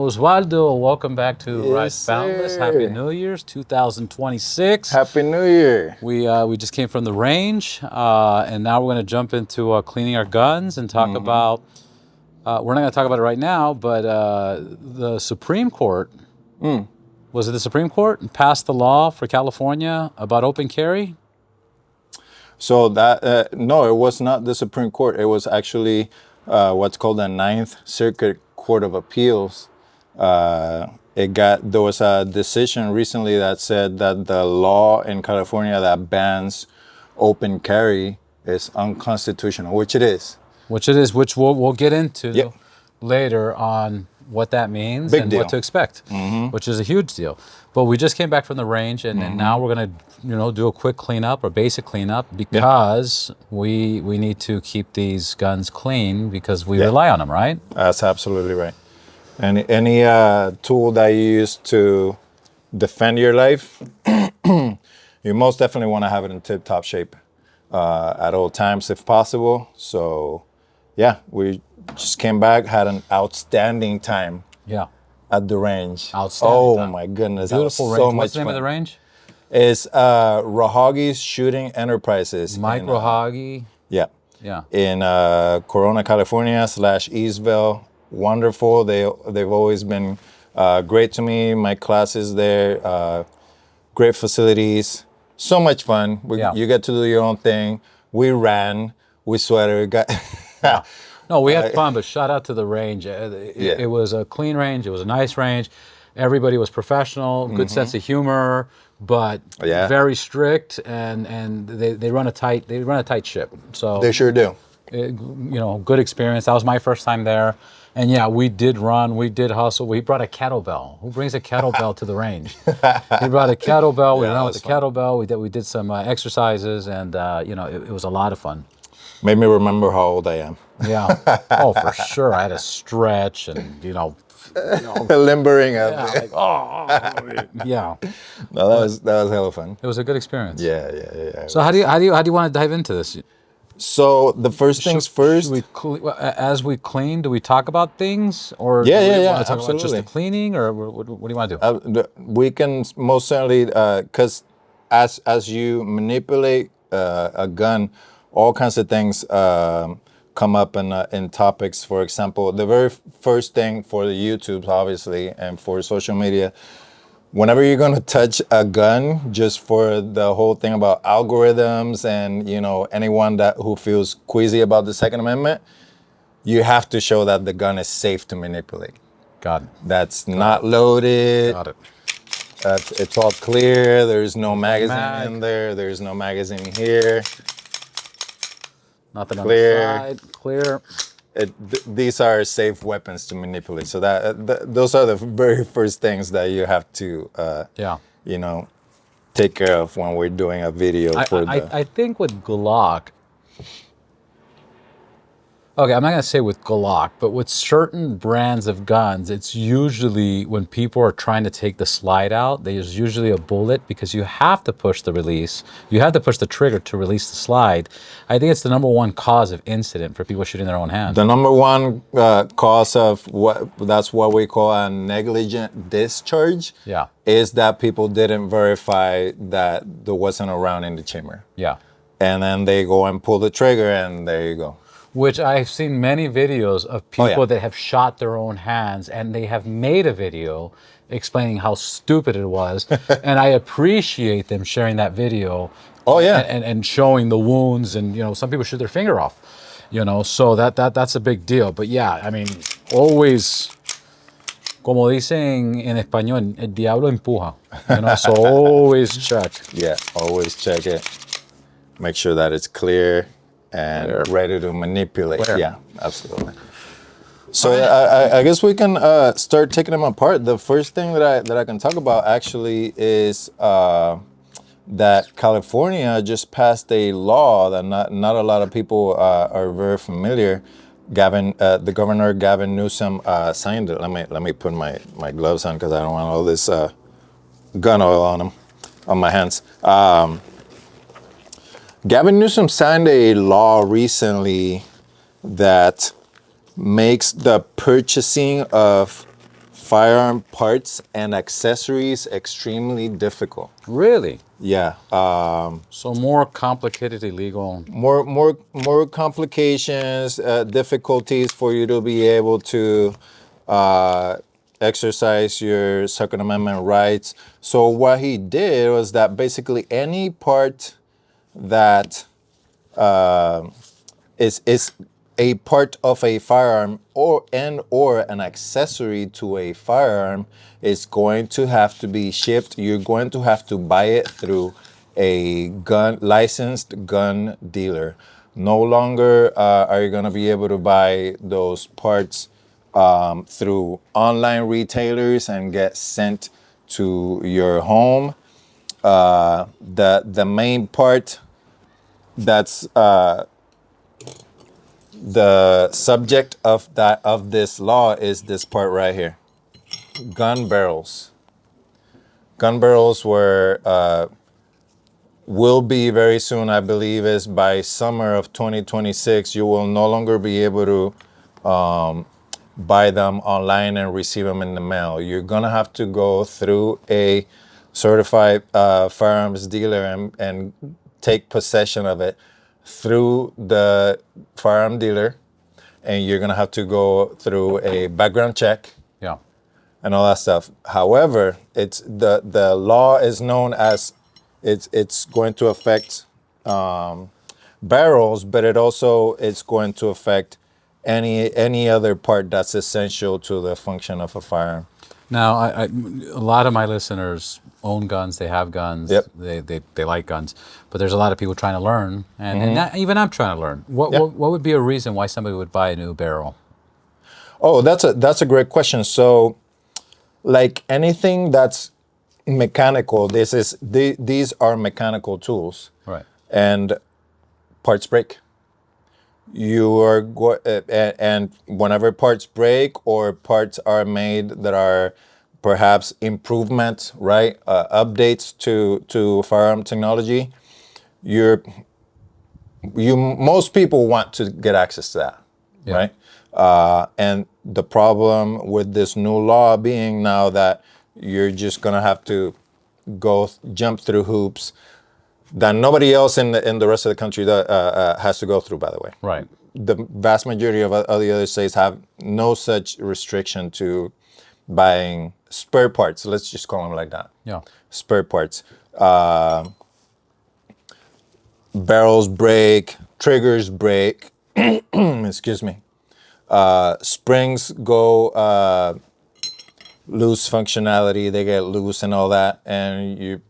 Osvaldo, welcome back to Ride Yes, Boundless. sir. Happy New Year's 2026. Happy New Year. We just came from the range, and now we're going to jump into cleaning our guns and talk about. We're not going to talk about it right now, but the Supreme Court. Was it the Supreme Court passed the law for California about open carry? So that no, it was not the Supreme Court. It was actually what's called the Ninth Circuit Court of Appeals. There was a decision recently that said that the law in California that bans open carry is unconstitutional, which it is. Which it is, which we'll get into Yep. later on what that means Big and deal. what to expect, which is a huge deal. But we just came back from the range, and now we're gonna, do a quick cleanup or basic cleanup because we need to keep these guns clean because we rely on them, right? That's absolutely right. Any tool that you use to defend your life, you most definitely want to have it in tip-top shape at all times if possible. So, yeah, we just came back, had an outstanding time Yeah, at the range. Outstanding Oh time. my goodness, that was beautiful so range. much What's the name fun. of the range? It's Rahagi's Shooting Enterprises. Mike in, Rohagi. Yeah. Yeah, In Corona, California /Eastville. Wonderful. They've always been great to me. My classes there, great facilities, so much fun. You get to do your own thing. We ran, we sweated. No, we had fun, but shout out to the range. It was a clean range. It was a nice range. Everybody was professional, good sense of humor, but very strict, and they run a tight ship. So They sure do. good experience. That was my first time there, and yeah, we did run, we did hustle. We brought a kettlebell. Who brings a kettlebell to the range? He brought a kettlebell. We ran with the kettlebell. We did some exercises, and it was a lot of fun. Made me remember how old I am. Yeah. Oh, for sure. I had a stretch and, Limbering up. yeah, like, yeah. No, that was hella fun. It was a good experience. Yeah. So how do you want to dive into this? So the first things first. As we clean, do we talk about things, or Yeah, do we yeah, want to talk about just the absolutely. cleaning, or what do you want to do? We can most certainly, because as you manipulate a gun, all kinds of things come up in topics. For example, the very first thing for the YouTubes, obviously, and for social media, whenever you're going to touch a gun, just for the whole thing about algorithms and anyone who feels queasy about the Second Amendment, you have to show that the gun is safe to manipulate. Got it. That's not loaded. Got it. It's all clear. There's no magazine in there. There's no magazine here. Nothing Clear. on the side. Clear. These are safe weapons to manipulate. So those are the very first things that you have to, take care of when we're doing a video I think with Glock. Okay, I'm not going to say with Glock, but with certain brands of guns, it's usually when people are trying to take the slide out, there's usually a bullet because you have to push the release. You have to push the trigger to release the slide. I think it's the number one cause of incident for people shooting their own hand. The number one cause of that's what we call a negligent discharge. Yeah. Is that people didn't verify that there wasn't a round in the chamber. Yeah. And then they go and pull the trigger, and there you go. Which I've seen many videos of people that have shot their own hands, and they have made a video explaining how stupid it was. And I appreciate them sharing that video. Oh yeah. And showing the wounds, and some people shoot their finger off. So that's a big deal. But yeah, I mean, always, como dicen en español, el diablo empuja. So always check. Yeah, always check it. Make sure that it's clear and ready to manipulate. Clear. Yeah, absolutely. So I guess we can start taking them apart. The first thing that I can talk about actually is that California just passed a law that not a lot of people are very familiar. The governor Gavin Newsom signed it. Let me put my gloves on because I don't want all this gun oil on my hands. Gavin Newsom signed a law recently that makes the purchasing of firearm parts and accessories extremely difficult. Really? Yeah. So more complicated illegal. More complications, difficulties for you to be able to exercise your Second Amendment rights. So what he did was that basically any part that is a part of a firearm or an accessory to a firearm is going to have to be shipped. You're going to have to buy it through a licensed gun dealer. No longer are you going to be able to buy those parts through online retailers and get sent to your home. The main part that's the subject of this law is this part right here. Gun barrels. Gun barrels will be very soon, I believe, is by summer of 2026. You will no longer be able to buy them online and receive them in the mail. You're gonna have to go through a certified firearms dealer and take possession of it through the firearm dealer, and you're gonna have to go through a background check Yeah. and all that stuff. However, it's the law is known as it's going to affect barrels, but it's going to affect any other part that's essential to the function of a firearm. Now, a lot of my listeners own guns. They have guns. Yep. They like guns. But there's a lot of people trying to learn, and not, even I'm trying to learn. Yeah. What would be a reason why somebody would buy a new barrel? Oh, that's a great question. So, like anything that's mechanical, these are mechanical tools, Right. and parts break. And whenever parts break or parts are made that are perhaps improvements, right, updates to firearm technology, most people want to get access to that, Yeah. right? And the problem with this new law being now that you're just gonna have to jump through hoops that nobody else in the rest of the country has to go through, by the way. Right. The vast majority of the other states have no such restriction to buying spare parts. Let's just call them like that. Yeah. Spare parts. Barrels break, triggers break, excuse me. Springs go lose functionality, they get loose and all that, and you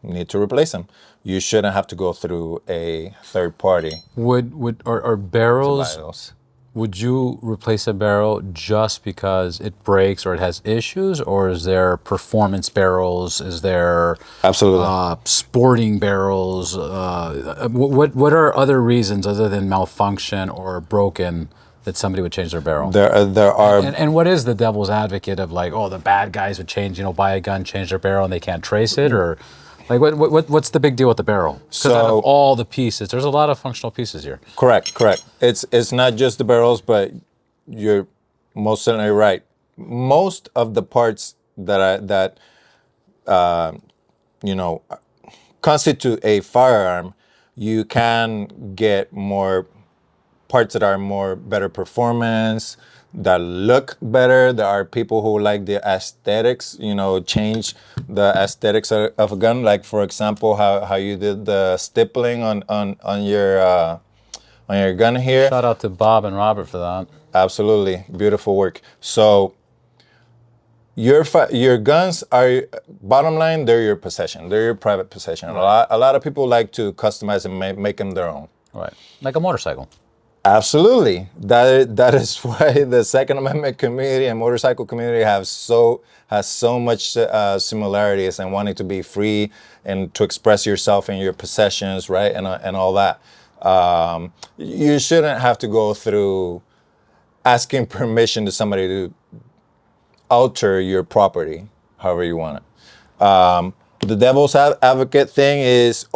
need to replace them. You shouldn't have to go through a third party Are to buy barrels? those. Would you replace a barrel just because it breaks or it has issues, or is there performance barrels? Is there Absolutely. sporting barrels? What are other reasons other than malfunction or broken that somebody would change their barrel? There are And what is the devil's advocate of like, oh, the bad guys would change, buy a gun, change their barrel, and they can't trace it, or like what's the big deal with the barrel? Because out of all the pieces, there's a lot of functional pieces here. correct. It's not just the barrels, but you're most certainly right. Most of the parts that you know constitute a firearm, you can get more parts that are more better performance, that look better. There are people who like the aesthetics, change the aesthetics of a gun. Like for example, how you did the stippling on your gun here. Shout out to Bob and Robert for that. Absolutely, beautiful work. So your guns are, bottom line, they're your possession. They're your private possession. Right. A lot of people like to customize and make them their own. Right, like a motorcycle. Absolutely. That is why the Second Amendment community and motorcycle community has so much similarities and wanting to be free and to express yourself and your possessions, right, and all that. You shouldn't have to go through asking permission to somebody to alter your property however you want it. The devil's advocate thing is,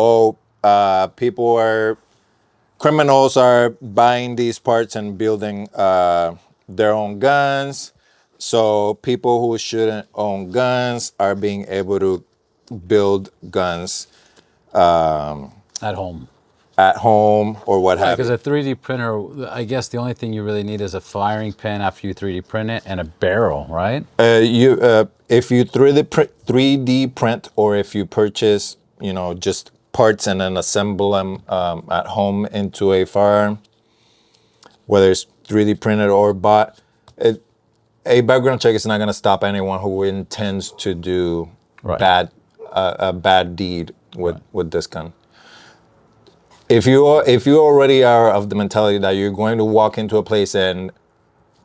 criminals are buying these parts and building their own guns. So people who shouldn't own guns are being able to build guns At home. at home or what Right, have because you. a 3D printer, I guess the only thing you really need is a firing pin after you 3D print it and a barrel, right? If you 3D print, or if you purchase, just parts and then assemble them at home into a firearm, whether it's 3D printed or bought, a background check is not going to stop anyone who intends to do Right. a bad deed with Right. with this gun. If you already are of the mentality that you're going to walk into a place and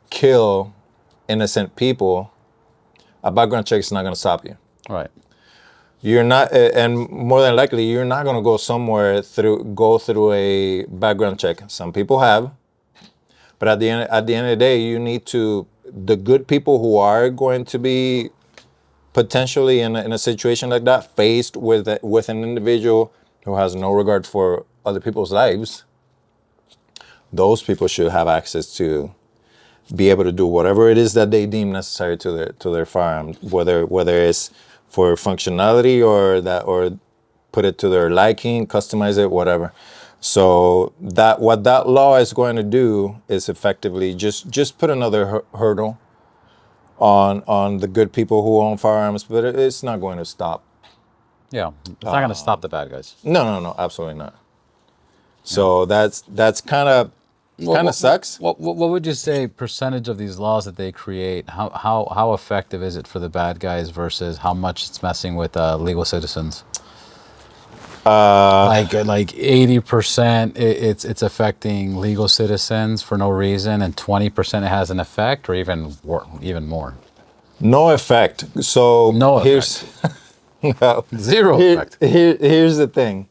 kill innocent people, a background check is not going to stop you. Right. You're not, and more than likely, you're not going to go through a background check. Some people have, but at the end of the day, you need to, the good people who are going to be potentially in a situation like that, faced with an individual who has no regard for other people's lives, those people should have access to be able to do whatever it is that they deem necessary to their firearm, whether it's for functionality or put it to their liking, customize it, whatever. So what that law is going to do is effectively just put another hurdle on the good people who own firearms, but it's not going to stop. Yeah. It's not going to stop the bad guys. No, absolutely not. So that's kind of sucks. What would you say percentage of these laws that they create, how effective is it for the bad guys versus how much it's messing with legal citizens? Like 80% it's affecting legal citizens for no reason, and 20% it has an effect, or even more. No effect. So No here's no. Zero effect. Here's the thing.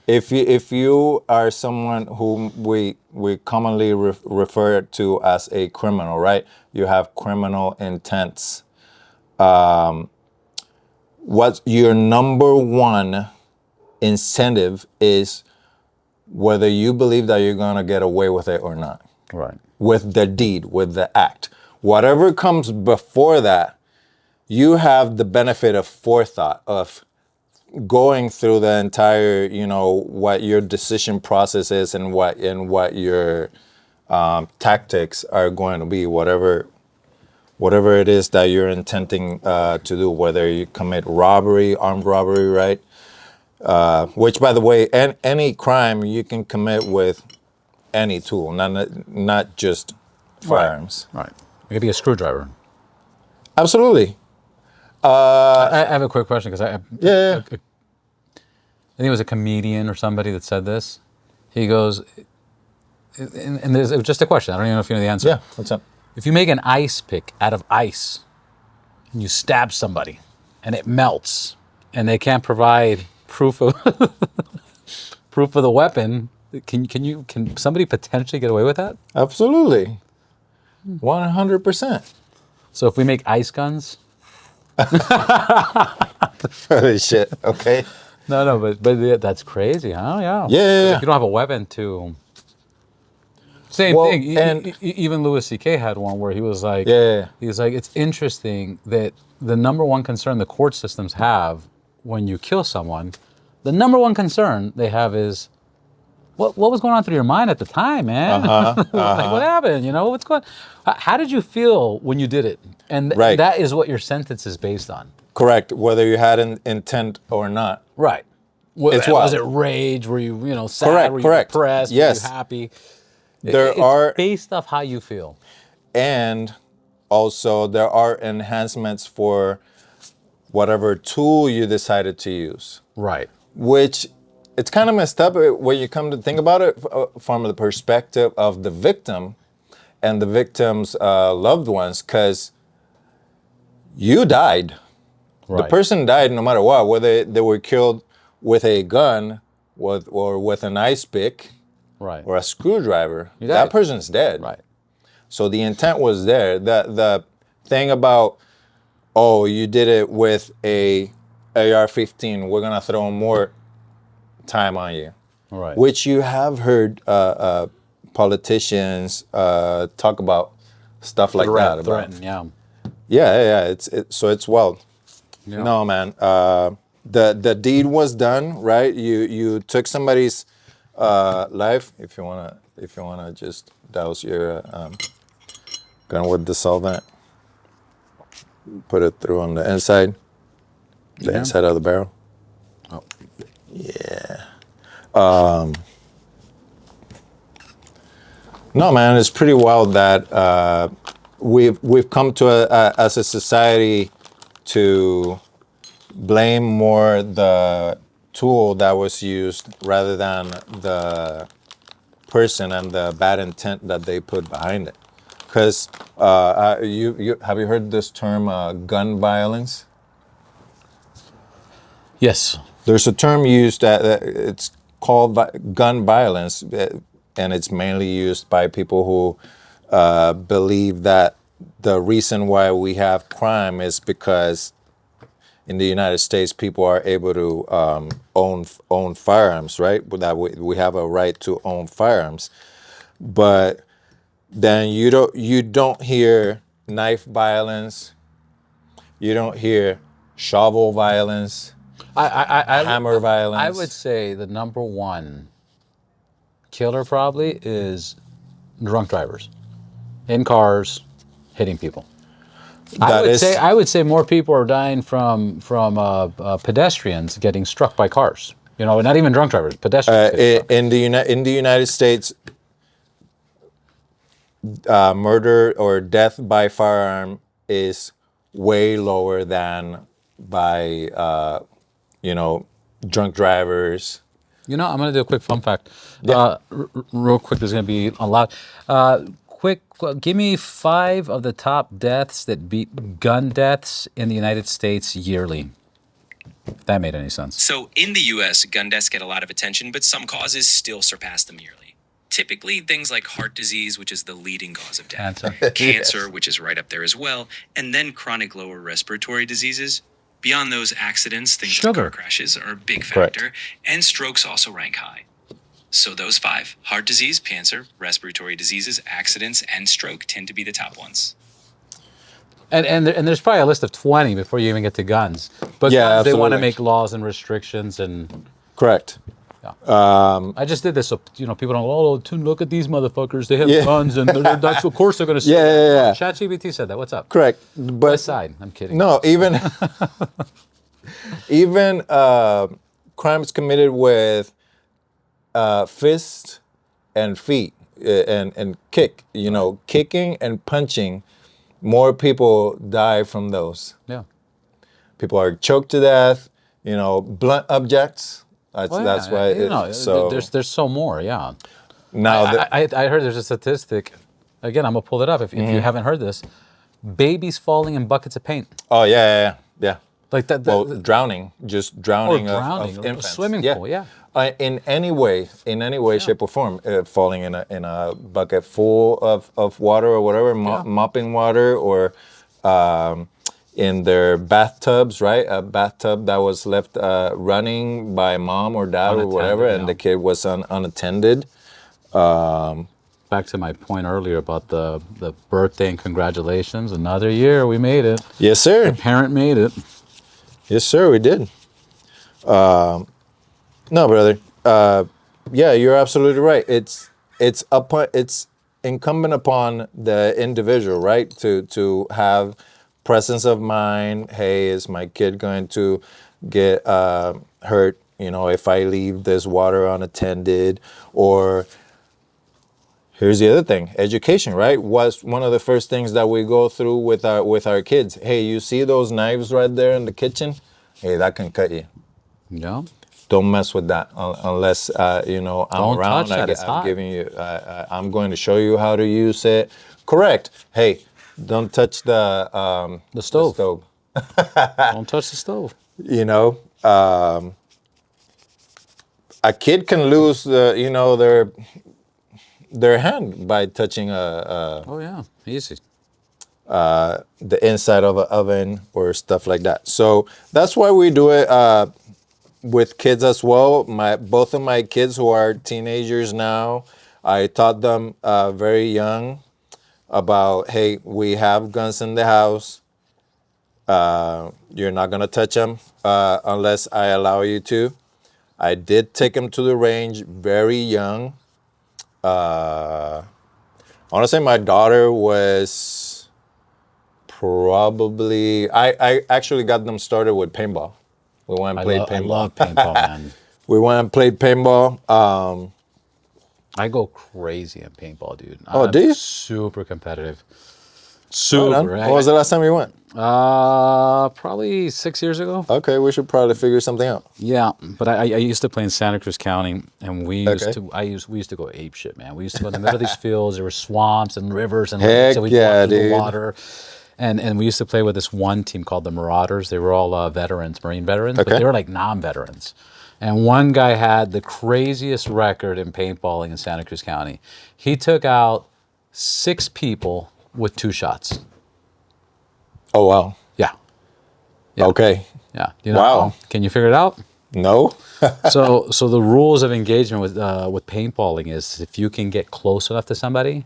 If you are someone whom we commonly refer to as a criminal, right? You have criminal intents. What's your number one incentive is whether you believe that you're gonna get away with it or not. Right. With the deed, with the act. Whatever comes before that, you have the benefit of forethought, of going through the entire, what your decision process is and what your tactics are going to be, whatever it is that you're intending to do, whether you commit robbery, armed robbery, right? Which, by the way, any crime you can commit with any tool, not just firearms. Right. It could be a screwdriver. Absolutely. I have a quick question because Yeah. I think it was a comedian or somebody that said this. He goes, and there's, it was just a question. I don't even know if you know the answer. Yeah. What's up? If you make an ice pick out of ice and you stab somebody and it melts and they can't provide proof of proof of the weapon, can somebody potentially get away with that? Absolutely. 100%. So if we make ice guns, Holy shit. Okay. no, but that's crazy, huh? Yeah. Yeah. If you don't have a weapon to. Same Well, thing. and- Even Louis C.K. had one where he was like, Yeah. he was like, it's interesting that the number one concern the court systems have when you kill someone, the number one concern they have is, what was going on through your mind at the time, man? Like, what happened? What's going? How did you feel when you did it? And Right. that is what your sentence is based on. Correct. Whether you had an intent or not. Right. It's Was wild. it rage? Were you, sad? Correct, Were you correct. depressed? Yes. Were you happy? It's based off how you feel. And also there are enhancements for whatever tool you decided to use. Right. Which, it's kind of messed up when you come to think about it from the perspective of the victim and the victim's loved ones, because you died. Right. The person died no matter what, whether they were killed with a gun or with an ice pick Right. or a screwdriver. You That died. person's dead. Right. So the intent was there. The thing about, oh, you did it with a AR-15, we're gonna throw more time on you. Right. Which you have heard politicians talk about stuff like that. Threaten, yeah. Yeah. So it's wild. Yeah. No, man. The deed was done, right? You took somebody's life. If you wanna just douse your gun with the solvent, put it through on the Yeah. inside of the barrel. Oh. Yeah. No, man, it's pretty wild that we've come to as a society to blame more the tool that was used rather than the person and the bad intent that they put behind it. Because you have you heard this term gun violence? Yes. There's a term used that it's called gun violence, and it's mainly used by people who believe that the reason why we have crime is because in the United States people are able to own firearms, right? That we have a right to own firearms, but then you don't hear knife violence, you don't hear shovel violence, hammer I would violence. say the number one killer probably is drunk drivers in cars hitting people. That is I would say more people are dying from pedestrians getting struck by cars. You know, not even drunk drivers, pedestrians getting struck. in the United States, murder or death by firearm is way lower than by you know drunk drivers. You know, I'm going to do a quick fun fact. Yeah, Real quick, there's going to be a lot. Give me 5 of the top deaths that beat gun deaths in the United States yearly. If that made any sense. So, in the US, gun deaths get a lot of attention, but some causes still surpass them yearly. Typically, things like heart disease, which is the leading cause of death, Cancer. cancer, which is right up there as well, and then chronic lower respiratory diseases. Beyond those accidents, things like car Sugar. crashes are a big Correct. factor, and strokes also rank high. So, those 5 heart disease, cancer, respiratory diseases, accidents, and stroke tend to be the top ones. And there's probably a list of 20 before you even get to guns. But Yeah, guns, they want to absolutely. make laws and restrictions and correct. I just did this so people don't. Oh, look at these motherfuckers! They have Yeah. guns, and that's of course they're going to. Yeah. ChatGPT said that. What's up? Correct. But West Side. I'm kidding. no, even crimes committed with fist and feet and kick. Kicking and punching. More people die from those. Yeah. People are choked to death. Blunt objects. Well, That's yeah, why. So there's so more. Yeah. now that I heard there's a statistic. Again, I'm gonna pull it up if you haven't heard this. Babies falling in buckets of paint. oh yeah. Like that. Well, drowning, just drowning, drowning, of a infants. swimming pool, yeah. In any way, shape, or form, falling in a bucket full of water or whatever, mopping water, or in their bathtubs, right? A bathtub that was left running by mom or dad or whatever, and yeah. the kid was unattended. Back to my point earlier about the birthday and congratulations. Another year, we made it. Yes, sir. Parent made it. Yes, sir. We did. No, brother. Yeah, you're absolutely right. It's incumbent upon the individual, right, to have presence of mind. Hey, is my kid going to get hurt? If I leave this water unattended, or here's the other thing, education, right? Was one of the first things that we go through with our kids. Hey, you see those knives right there in the kitchen? Hey, that can cut you. Yeah. Don't mess with that unless I'm Don't around. touch that, it's I'm hot. giving you. I'm going to show you how to use it. Correct. Hey, don't touch the stove. stove. Don't touch the stove. A kid can lose their hand by touching Oh yeah, easy. the inside of an oven or stuff like that. So that's why we do it with kids as well. Both of my kids who are teenagers now, I taught them very young about, hey, we have guns in the house. You're not gonna touch them unless I allow you to. I did take him to the range very young. Honestly, my daughter was probably. I actually got them started with paintball. We went and played I paintball. love paintball, man. We went and played paintball. I go crazy in paintball, dude. Oh, I'm do you? super competitive. Right on. Super. When was the last time you went? Probably 6 years ago. Okay, we should probably figure something out. Yeah, but I used to play in Santa Cruz County, and we used Okay. we used to go ape shit, man. We used to go in the middle of these fields. There were swamps and rivers and Heck lakes, and we'd yeah, walk through the dude. water. And we used to play with this one team called the Marauders. They were all veterans, Marine veterans, but Okay. they were like non-veterans. And one guy had the craziest record in paintballing in Santa Cruz County. He took out 6 people with 2 shots. Oh wow. Yeah, Yeah. Okay. yeah. You know, Wow. Can you figure it out? No. So the rules of engagement with paintballing is if you can get close enough to somebody,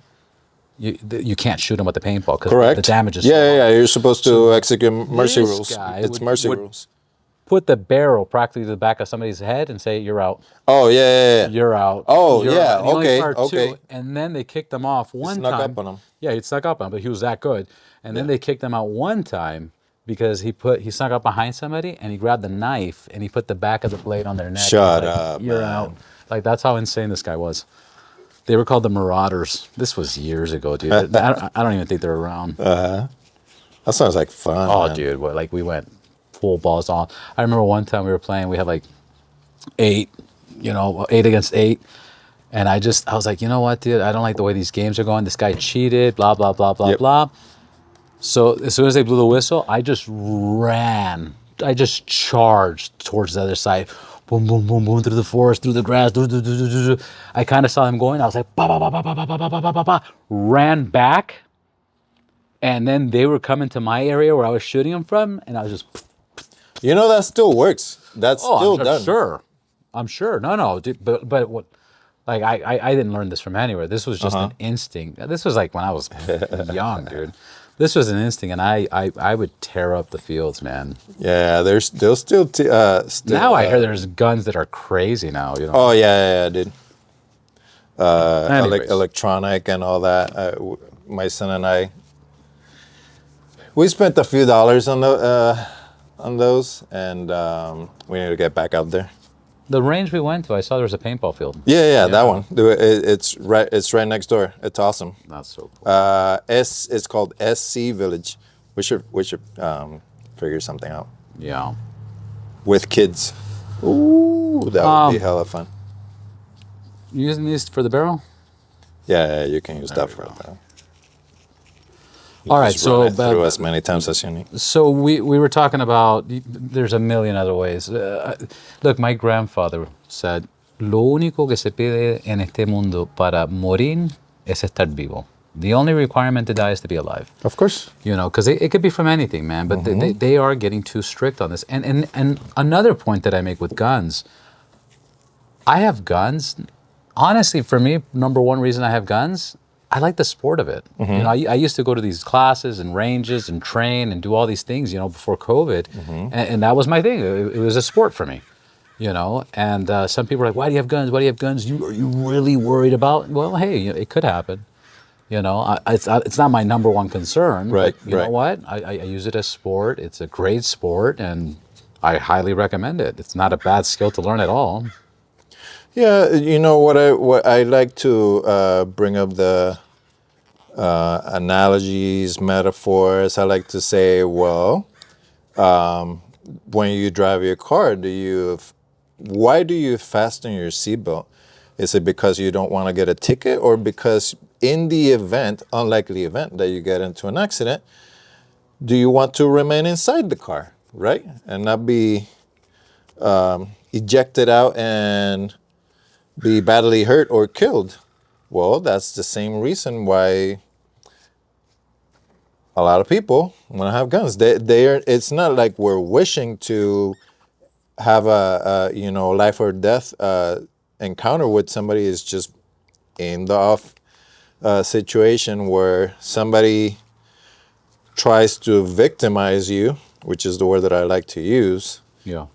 you can't shoot them with the paintball because Correct. the damage is Yeah. You're supposed to execute mercy this rules. guy It's would- mercy would- rules. Put the barrel practically to the back of somebody's head and say, "You're out, Oh yeah. you're out." Oh, you're yeah, out." And he only okay, fired okay. 2, and then they kicked him off one Snuck time. up on him. Yeah, he snuck up on him, but he was that good. And then they kicked him out one time because he snuck up behind somebody and he grabbed the knife and he put the back of the blade on their neck. Shut Like, up, You're man. out. Like that's how insane this guy was. They were called the Marauders. This was years ago, dude. I don't even think they're around. That sounds like fun. Oh, man. dude, like we went full balls on. I remember one time we were playing. We had like 8 against 8. And I was like, you know what, dude? I don't like the way these games are going. This guy cheated, blah, blah, blah, blah, Yep. blah. So as soon as they blew the whistle, I just ran. I just charged towards the other side. Boom, boom, boom, boom, through the forest, through the grass. I kind of saw them going. I was like, ba, ba, ba, ba, ba, ba, ba, ba, ba, ba, ba. Ran back. And then they were coming to my area where I was shooting them from. And I was just, You know that still works. That's still I'm done. sure. I'm sure. No, dude, but what? Like I didn't learn this from anywhere. This was just an instinct. This was like when I was young, dude. This was an instinct, and I would tear up the fields, man. Yeah, they'll still. Now I hear there's guns that are crazy now. You know. Oh yeah, dude. Anyways. Electronic and all that. My son and I. We spent a few dollars on those, and we need to get back out there. The range we went to, I saw there was a paintball field. Yeah, that one. It's right next door. It's awesome. That's so cool. It's called SC Village. We should figure something out Yeah. with kids. Ooh, that would be hella fun. You using these for the barrel? Yeah, you can use that for that. All right, so through as many times as you need. So we were talking about, there's a million other ways. Look, my grandfather said, lo único que se pide en este mundo para morir es estar vivo. The only requirement to die is to be alive. Of course. You know, because it could be from anything, man. But they are getting too strict on this. And another point that I make with guns, I have guns. Honestly, for me, number one reason I have guns, I like the sport of it. You know, I used to go to these classes and ranges and train and do all these things, you know, before COVID. And that was my thing. It was a sport for me, you know. And some people are like, why do you have guns? Why do you have guns? Are you really worried about? Well, hey, you know, it could happen. You know, it's not my number one concern. Right, But you know what? I use it as sport. It's a great sport, and I highly recommend it. It's not a bad skill to learn at all. Yeah, you know what I like to bring up the analogies, metaphors. I like to say, well, when you drive your car, why do you fasten your seatbelt? Is it because you don't want to get a ticket, or because in the unlikely event that you get into an accident, do you want to remain inside the car, right? And not be ejected out and be badly hurt or killed? Well, that's the same reason why a lot of people want to have guns. It's not like we're wishing to have a life or death encounter with somebody. It's just in the off situation where somebody tries to victimize you which is the word that I like to use, Yeah.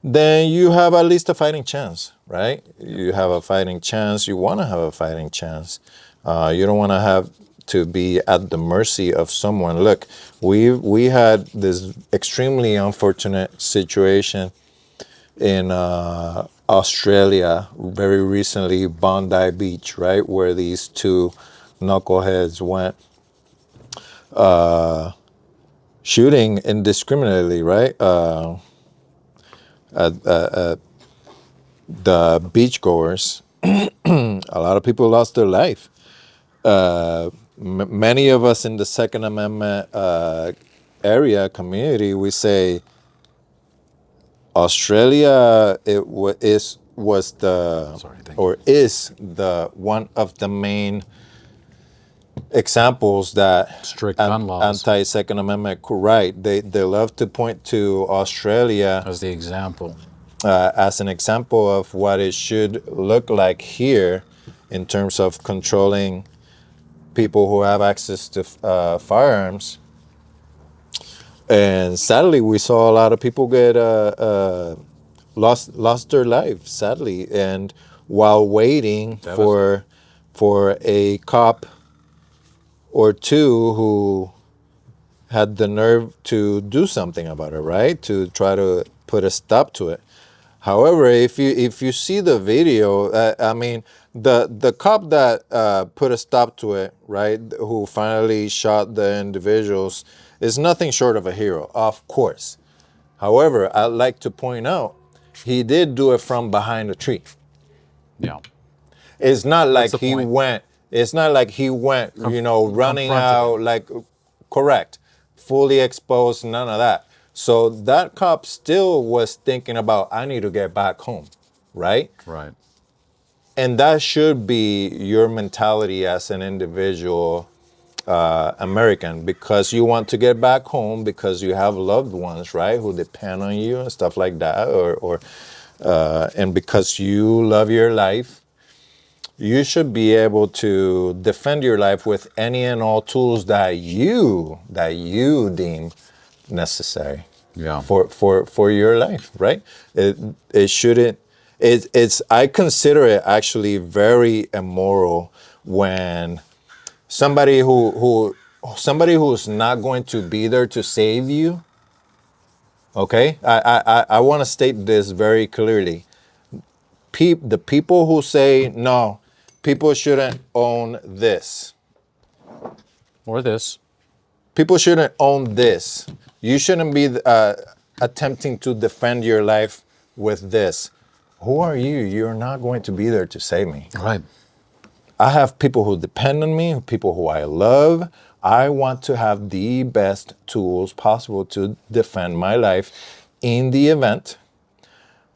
then you have at least a fighting chance, right? You have a fighting chance. You want to have a fighting chance. You don't want to have to be at the mercy of someone. Look, we had this extremely unfortunate situation in Australia very recently, Bondi Beach, right, where these two knuckleheads went shooting indiscriminately, right? The beachgoers. A lot of people lost their life. Many of us in the Second Amendment area community, we say Australia was the Sorry, thank you. or is the one of the main examples that Strict gun laws anti-Second Amendment, right? They love to point to Australia as the example. as an example of what it should look like here in terms of controlling people who have access to firearms. And sadly, we saw a lot of people get lost their lives, sadly, and while waiting for a cop or two who had the nerve to do something about it, right? To try to put a stop to it. However, if you see the video, I mean, the cop that put a stop to it, right, who finally shot the individuals, is nothing short of a hero, of course. However, I'd like to point out, he did do it from behind a tree. Yeah. It's not like the he point. went. It's not like he went, running out like, correct, fully exposed, none of that. So that cop still was thinking about, I need to get back home, right? Right. And that should be your mentality as an individual American, because you want to get back home because you have loved ones, right, who depend on you and stuff like that, or and because you love your life. You should be able to defend your life with any and all tools that you deem necessary. Yeah. For your life, right? It shouldn't. It's I consider it actually very immoral when somebody who's not going to be there to save you. Okay, I want to state this very clearly. The people who say no, people shouldn't own this. Or this. People shouldn't own this. You shouldn't be attempting to defend your life with this. Who are you? You're not going to be there to save me. Right. I have people who depend on me, people who I love. I want to have the best tools possible to defend my life in the event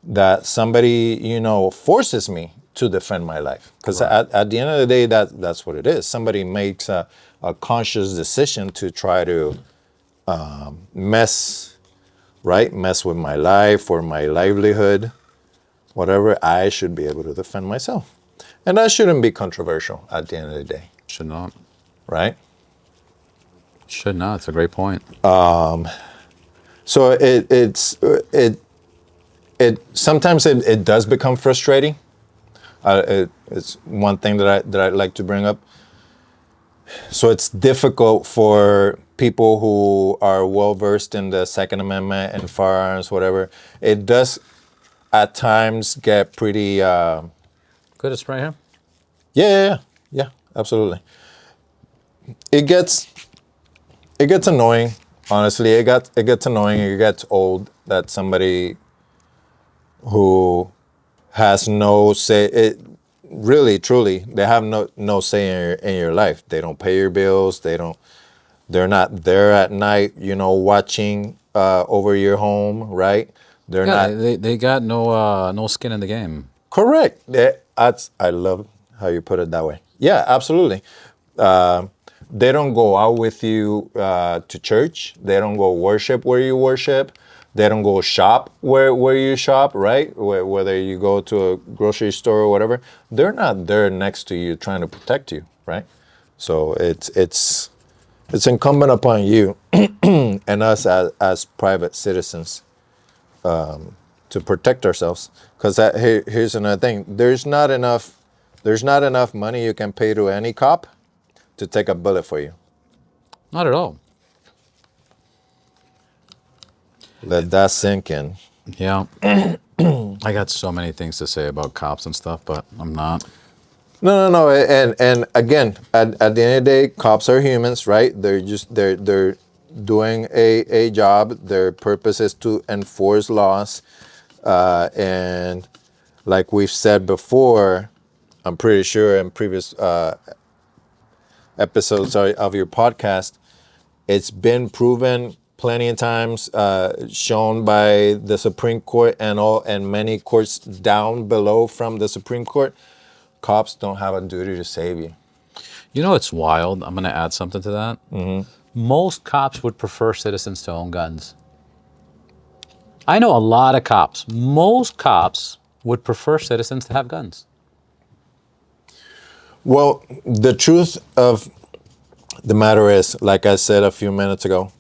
that somebody, forces me to defend my life. Because at the end of the day, that's what it is. Somebody makes a conscious decision to try to mess with my life or my livelihood, whatever. I should be able to defend myself. And that shouldn't be controversial at the end of the day, Should not. right? Should not. It's a great point. So it sometimes it does become frustrating. It's one thing that I'd like to bring up. So it's difficult for people who are well versed in the Second Amendment and firearms, whatever. It does at times get pretty. Good to spray here. Yeah, absolutely. It gets annoying. Honestly, it gets annoying. It gets old that somebody who has no say. It really, truly, they have no say in your life. They don't pay your bills. They're not there at night, watching over your home, right? They're Yeah, not. they got no skin in the game. Correct. I love how you put it that way. Yeah, absolutely. They don't go out with you to church. They don't go worship where you worship. They don't go shop where you shop, right? Whether you go to a grocery store or whatever, they're not there next to you trying to protect you, right? So it's It's incumbent upon you and us as private citizens to protect ourselves. Because here's another thing: there's not enough money you can pay to any cop to take a bullet for you. Not at all. Let that sink in. Yeah. I got so many things to say about cops and stuff, but I'm not. No. And again, at the end of the day, cops are humans, right? They're doing a job. Their purpose is to enforce laws. And like we've said before, I'm pretty sure in previous episodes of your podcast, it's been proven plenty of times, shown by the Supreme Court and many courts down below from the Supreme Court. Cops don't have a duty to save you. You know, it's wild. I'm going to add something to that. Mm-hmm. Most cops would prefer citizens to own guns. I know a lot of cops. Most cops would prefer citizens to have guns. Well, the truth of the matter is, like I said a few minutes ago,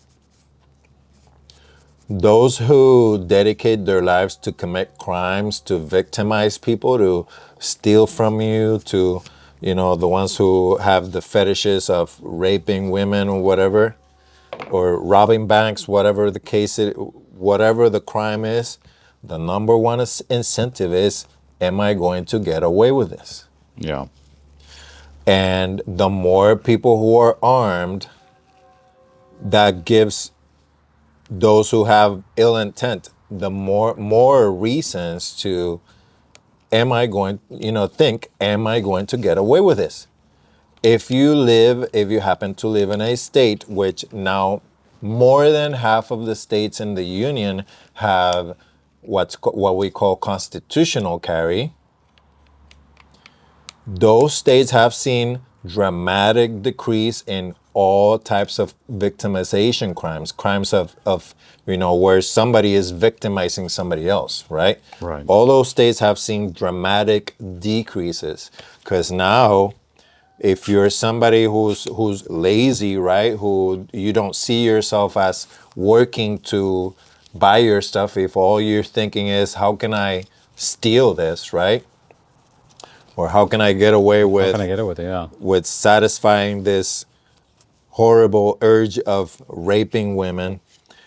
those who dedicate their lives to commit crimes, to victimize people, to steal from you, to, the ones who have the fetishes of raping women or whatever, or robbing banks, whatever the case is, whatever the crime is, the number one incentive is, am I going to get away with this? Yeah. And the more people who are armed, that gives those who have ill intent the more reasons to, am I going to get away with this? If you happen to live in a state, which now more than half of the states in the union have what we call constitutional carry, those states have seen dramatic decrease in all types of victimization crimes of where somebody is victimizing somebody else, right? Right. All those states have seen dramatic decreases because now, if you're somebody who's lazy, right, who you don't see yourself as working to buy your stuff, if all you're thinking is how can I steal this, right? Or how can I get away How can I get it with it? Yeah. with satisfying this horrible urge of raping women?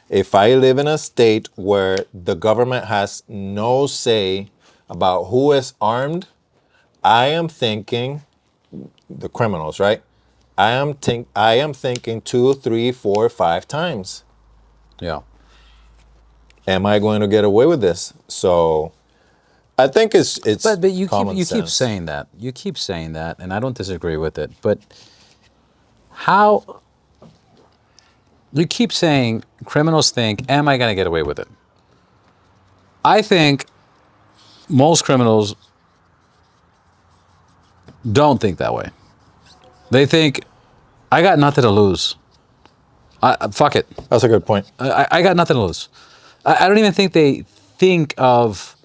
If I live in a state where the government has no say about who is armed, I am thinking, the criminals, right? I am thinking 2, 3, 4, 5 times. Yeah. Am I going to get away with this? So I think it's But you common keep sense. saying that. You keep saying that, and I don't disagree with it. But how you keep saying criminals think, am I going to get away with it? I think most criminals don't think that way. They think, I got nothing to lose. Fuck it. That's a good point. I got nothing to lose. I don't even think they think of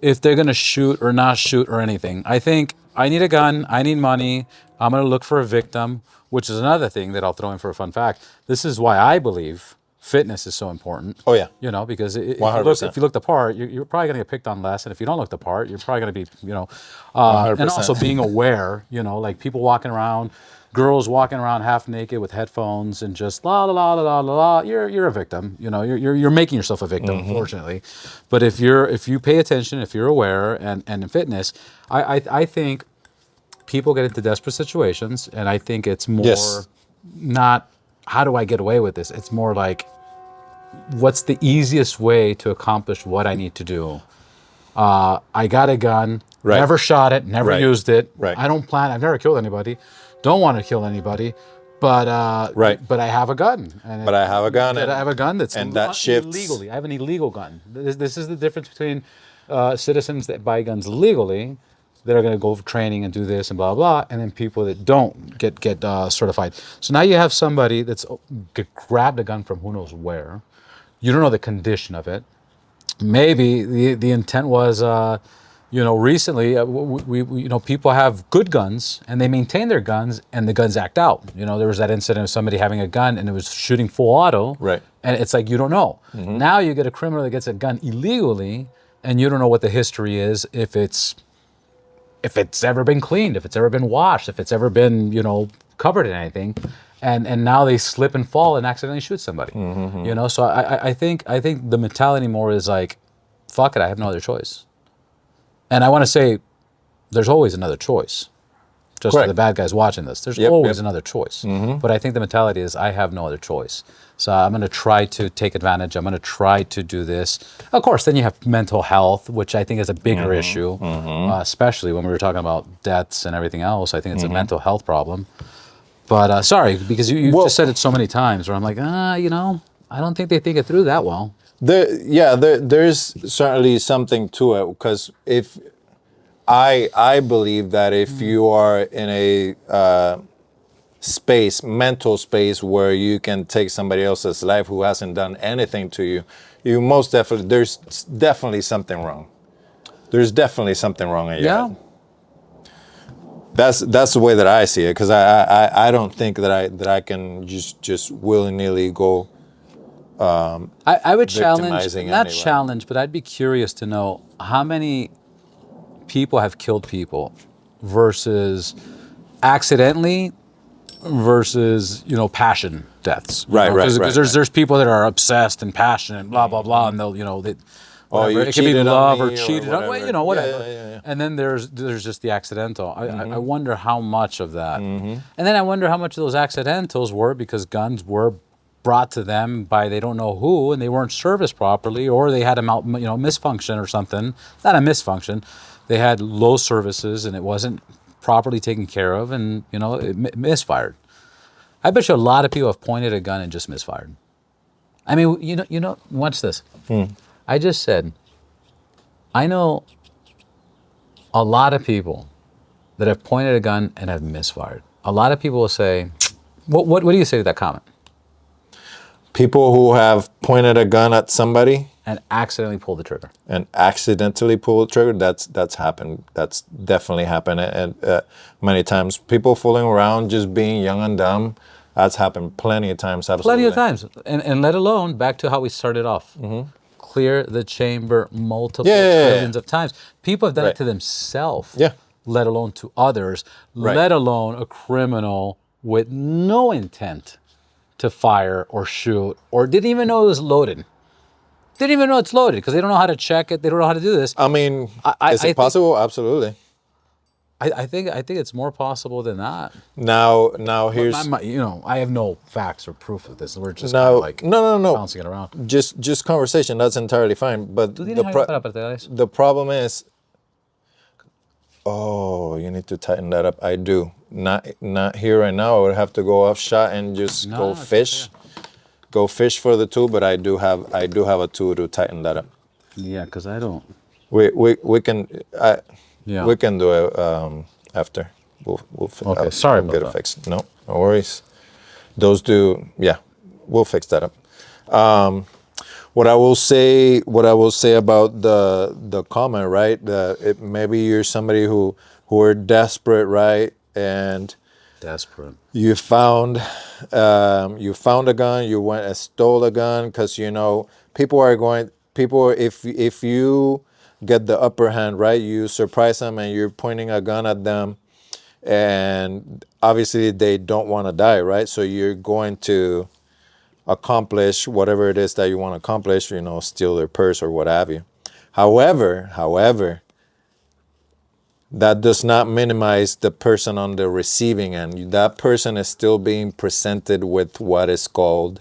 if they're going to shoot or not shoot or anything. I think I need a gun. I need money. I'm going to look for a victim, which is another thing that I'll throw in for a fun fact. This is why I believe fitness is so important. Oh, yeah. Because if 100%. you look the part, you're probably going to get picked on less. And if you don't look the part, you're probably going to be, 100%. and also being aware, like people walking around, girls walking around half naked with headphones and just la la la la la la. You're a victim. You're making yourself a victim, unfortunately. But if you pay attention, if you're aware, and in fitness, I think people get into desperate situations, and I think it's more Yes. not how do I get away with this. It's more like what's the easiest way to accomplish what I need to do. I got a gun. Right. Never shot it. Never Right. used it. Right. I don't plan. I've never killed anybody. Don't want to kill anybody. But Right. But I have a gun. And I have a gun, I have a gun that's and that shifts illegally. I have an illegal gun. This is the difference between citizens that buy guns legally, that are going to go for training and do this and blah blah, and then people that don't get certified. So now you have somebody that's grabbed a gun from who knows where. You don't know the condition of it. Maybe the intent was, recently, people have good guns and they maintain their guns and the guns act out. There was that incident of somebody having a gun and it was shooting full auto. Right. And it's like, you don't know. Now you get a criminal that gets a gun illegally and you don't know what the history is, if it's ever been cleaned, if it's ever been washed, if it's ever been, covered in anything. And now they slip and fall and accidentally shoot somebody. So I think the mentality more is like, fuck it, I have no other choice. And I want to say, there's always another choice. Just Correct. for the bad guys watching this, there's always another choice. But I think the mentality is, I have no other choice. So I'm going to try to take advantage. I'm going to try to do this. Of course, then you have mental health, which I think is a bigger issue, especially when we were talking about deaths and everything else. I think it's a mental health problem. But sorry, because you just said it so many times where I'm like, I don't think they think it through that well. There's certainly something to it, because if I believe that if you are in a mental space where you can take somebody else's life who hasn't done anything to you, there's definitely something wrong. There's definitely something wrong in your head. That's the way that I see it, because I don't think that I can just willy-nilly go. I would challenge, not anyone. challenge, but I'd be curious to know how many people have killed people versus accidentally versus, passion deaths. Right. Because there's people that are obsessed and passionate and blah, blah, blah, and they'll, it can be love or cheated on, whatever. Yeah. And then there's just the accidental. I wonder how much of that. And then I wonder how much of those accidentals were because guns were brought to them by they don't know who, and they weren't serviced properly, or they had a misfunction or something. Not a misfunction. They had low services and it wasn't properly taken care of, and it misfired. I bet you a lot of people have pointed a gun and just misfired. I mean, watch this. I just said, I know a lot of people that have pointed a gun and have misfired. A lot of people will say, what do you say to that comment? People who have pointed a gun at somebody and accidentally pulled the trigger. That's happened. That's definitely happened, and many times. People fooling around, just being young and dumb. That's happened plenty of times. Absolutely. Plenty of times, and let alone back to how we started off. Clear the chamber multiple trillions of times. People have done it to themselves. Let alone to others. Let alone a criminal with no intent to fire or shoot, or didn't even know it was loaded. Didn't even know it's loaded because they don't know how to check it. They don't know how to do this. I mean, is it possible? Absolutely. I think it's more possible than that. Now here's I have no facts or proof of this. We're just no bouncing it around. Just conversation. That's entirely fine. But the problem is, you need to tighten that up. I do. Not here right now. I would have to go off shot and just go fish. Go fish for the tool, but I do have a tool to tighten that up. Yeah, because I don't. We can we can do it after. We'll sorry about get that. it fixed. No worries. Those do. Yeah, we'll fix that up. What I will say about the comment, right? Maybe you're somebody who are desperate, right? And desperate. You found a gun. You went and stole a gun because people. If you get the upper hand, right? You surprise them and you're pointing a gun at them, and obviously they don't want to die, right? So you're going to accomplish whatever it is that you want to accomplish. Steal their purse or what have you. However. That does not minimize the person on the receiving end. That person is still being presented with what is called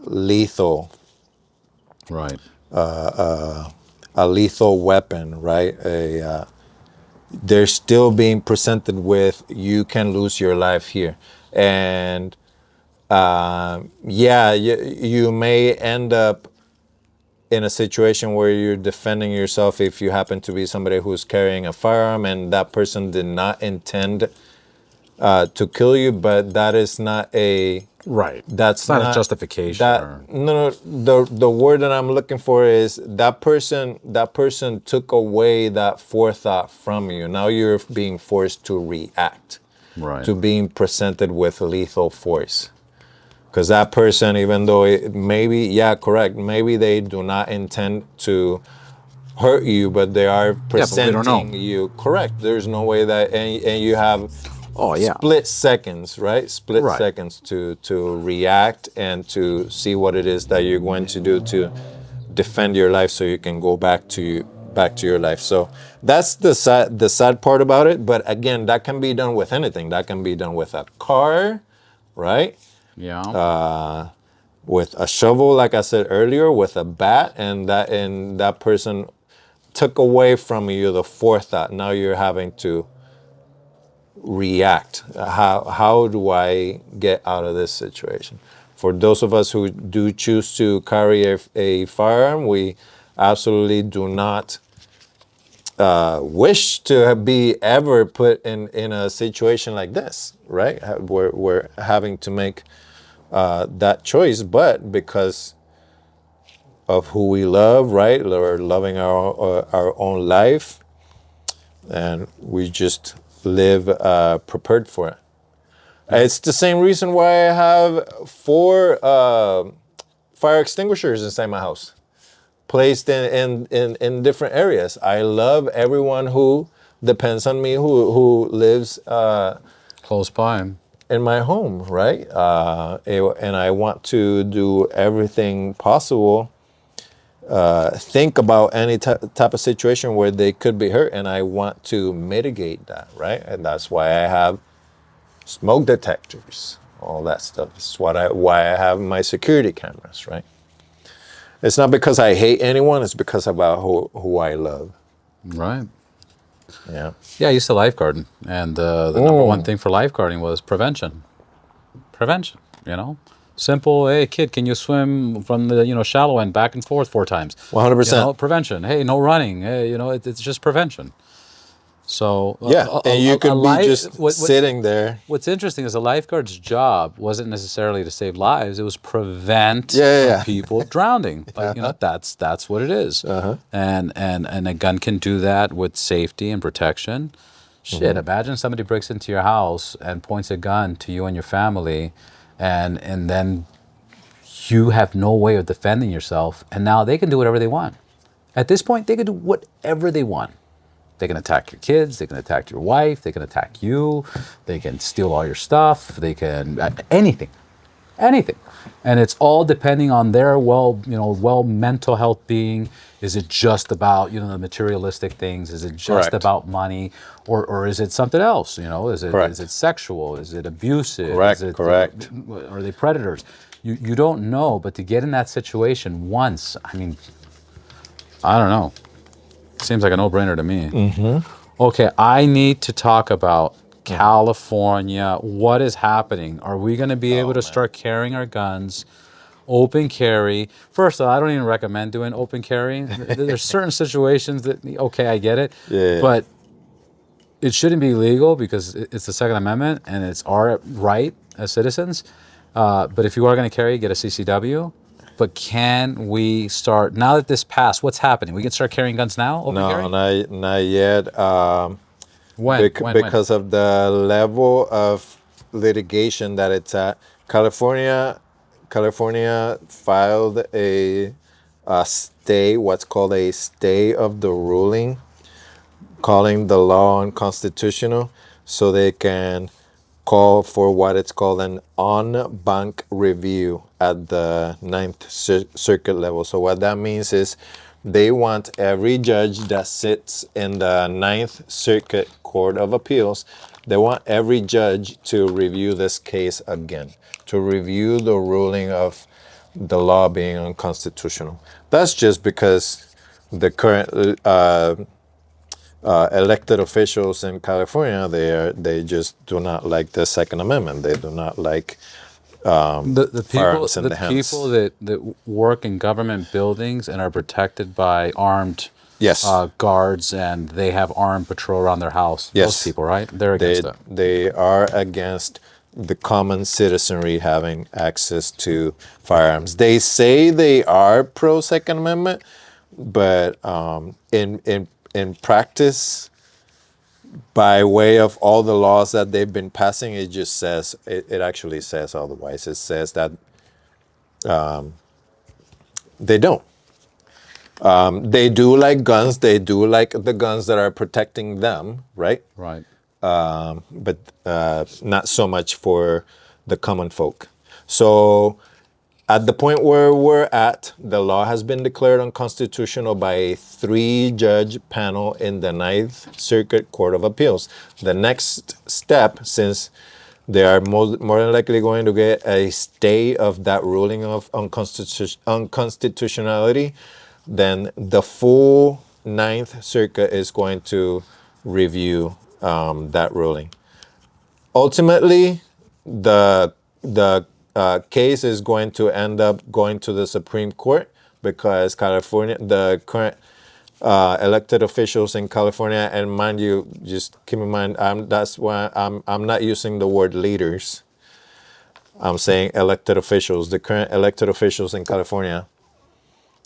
lethal. Right. A lethal weapon, right? They're still being presented with, you can lose your life here. And you may end up in a situation where you're defending yourself if you happen to be somebody who's carrying a firearm and that person did not intend to kill you, but that is not Right. That's It's not a justification. That no, the word that I'm looking for is that person took away that forethought from you. Now you're being forced to react, Right. to being presented with lethal force. Because that person, even though maybe they do not intend to hurt you, but they are but we don't know. presenting you correct. There's no way that, and you have split seconds, right? Split Right. seconds to react and to see what it is that you're going to do to defend your life, so you can go back to your life. So that's the sad part about it. But again, that can be done with anything. That can be done with a car, right? Yeah. With a shovel, like I said earlier, with a bat, and that person took away from you the forethought. Now you're having to react. How do I get out of this situation? For those of us who do choose to carry a firearm, we absolutely do not wish to be ever put in a situation like this, right? We're having to make that choice, but because of who we love, right? Or loving our own life, and we just live prepared for it. It's the same reason why I have 4 fire extinguishers inside my house, placed in different areas. I love everyone who depends on me, who lives Close by. in my home, right? And I want to do everything possible. Think about any type of situation where they could be hurt, and I want to mitigate that, right? And that's why I have smoke detectors, all that stuff. It's why I have my security cameras, right? It's not because I hate anyone, it's because about who I love. Right. Yeah. Yeah, I used to lifeguard, and the number one thing for lifeguarding was prevention. Prevention, Simple. Hey, kid, can you swim from the shallow end back and forth 4 times? 100%. Prevention. Hey, no running. Hey, it's just prevention. So and you could be just sitting there. What's interesting is a lifeguard's job wasn't necessarily to save lives; it was prevent people drowning. Like that's what it is. And a gun can do that with safety and protection. Shit, imagine somebody breaks into your house and points a gun to you and your family, and then you have no way of defending yourself, and now they can do whatever they want. At this point, they can do whatever they want. They can attack your kids, they can attack your wife, they can attack you, they can steal all your stuff, they can anything. And it's all depending on their mental health being. Is it just about, the materialistic things? Is it just about money? Or is it something else? Is it sexual? Is it abusive? Correct. Are they predators? You don't know, but to get in that situation once, I don't know. Seems like a no-brainer to me. Okay, I need to talk about California. What is happening? Are we going to be able to start carrying our guns, open carry? First of all, I don't even recommend doing open carry. There's certain situations that, okay, I get it. Yeah. But it shouldn't be legal because it's the Second Amendment and it's our right as citizens. But if you are going to carry, get a CCW. But can we start, now that this passed, what's happening? We can start carrying guns now? Open carry? Not yet. When? Because of the level of litigation that it's at. California filed a stay, what's called a stay of the ruling, calling the law unconstitutional, so they can call for what it's called an en-banc review at the Ninth Circuit level. So what that means is they want every judge that sits in the Ninth Circuit Court of Appeals, they want every judge to review this case again, to review the ruling of the law being unconstitutional. That's just because the current elected officials in California, they just do not like the Second Amendment. They do not like the firearms in the hands. people that work in government buildings and are protected by armed guards, and they have armed patrol around their house. Yes. Those people, right? They're against that. They are against the common citizenry having access to firearms. They say they are pro Second Amendment, but in practice, by way of all the laws that they've been passing, it just says it actually says otherwise. It says that they don't. They do like guns. They do like the guns that are protecting them, right? Right. But not so much for the common folk. So at the point where we're at, the law has been declared unconstitutional by a 3-judge panel in the Ninth Circuit Court of Appeals. The next step, since they are more than likely going to get a stay of that ruling of unconstitutionality, then the full Ninth Circuit is going to review that ruling. Ultimately, the case is going to end up going to the Supreme Court because California, the current elected officials in California, and mind you, just keep in mind, that's why I'm not using the word leaders. I'm saying elected officials. The current elected officials in California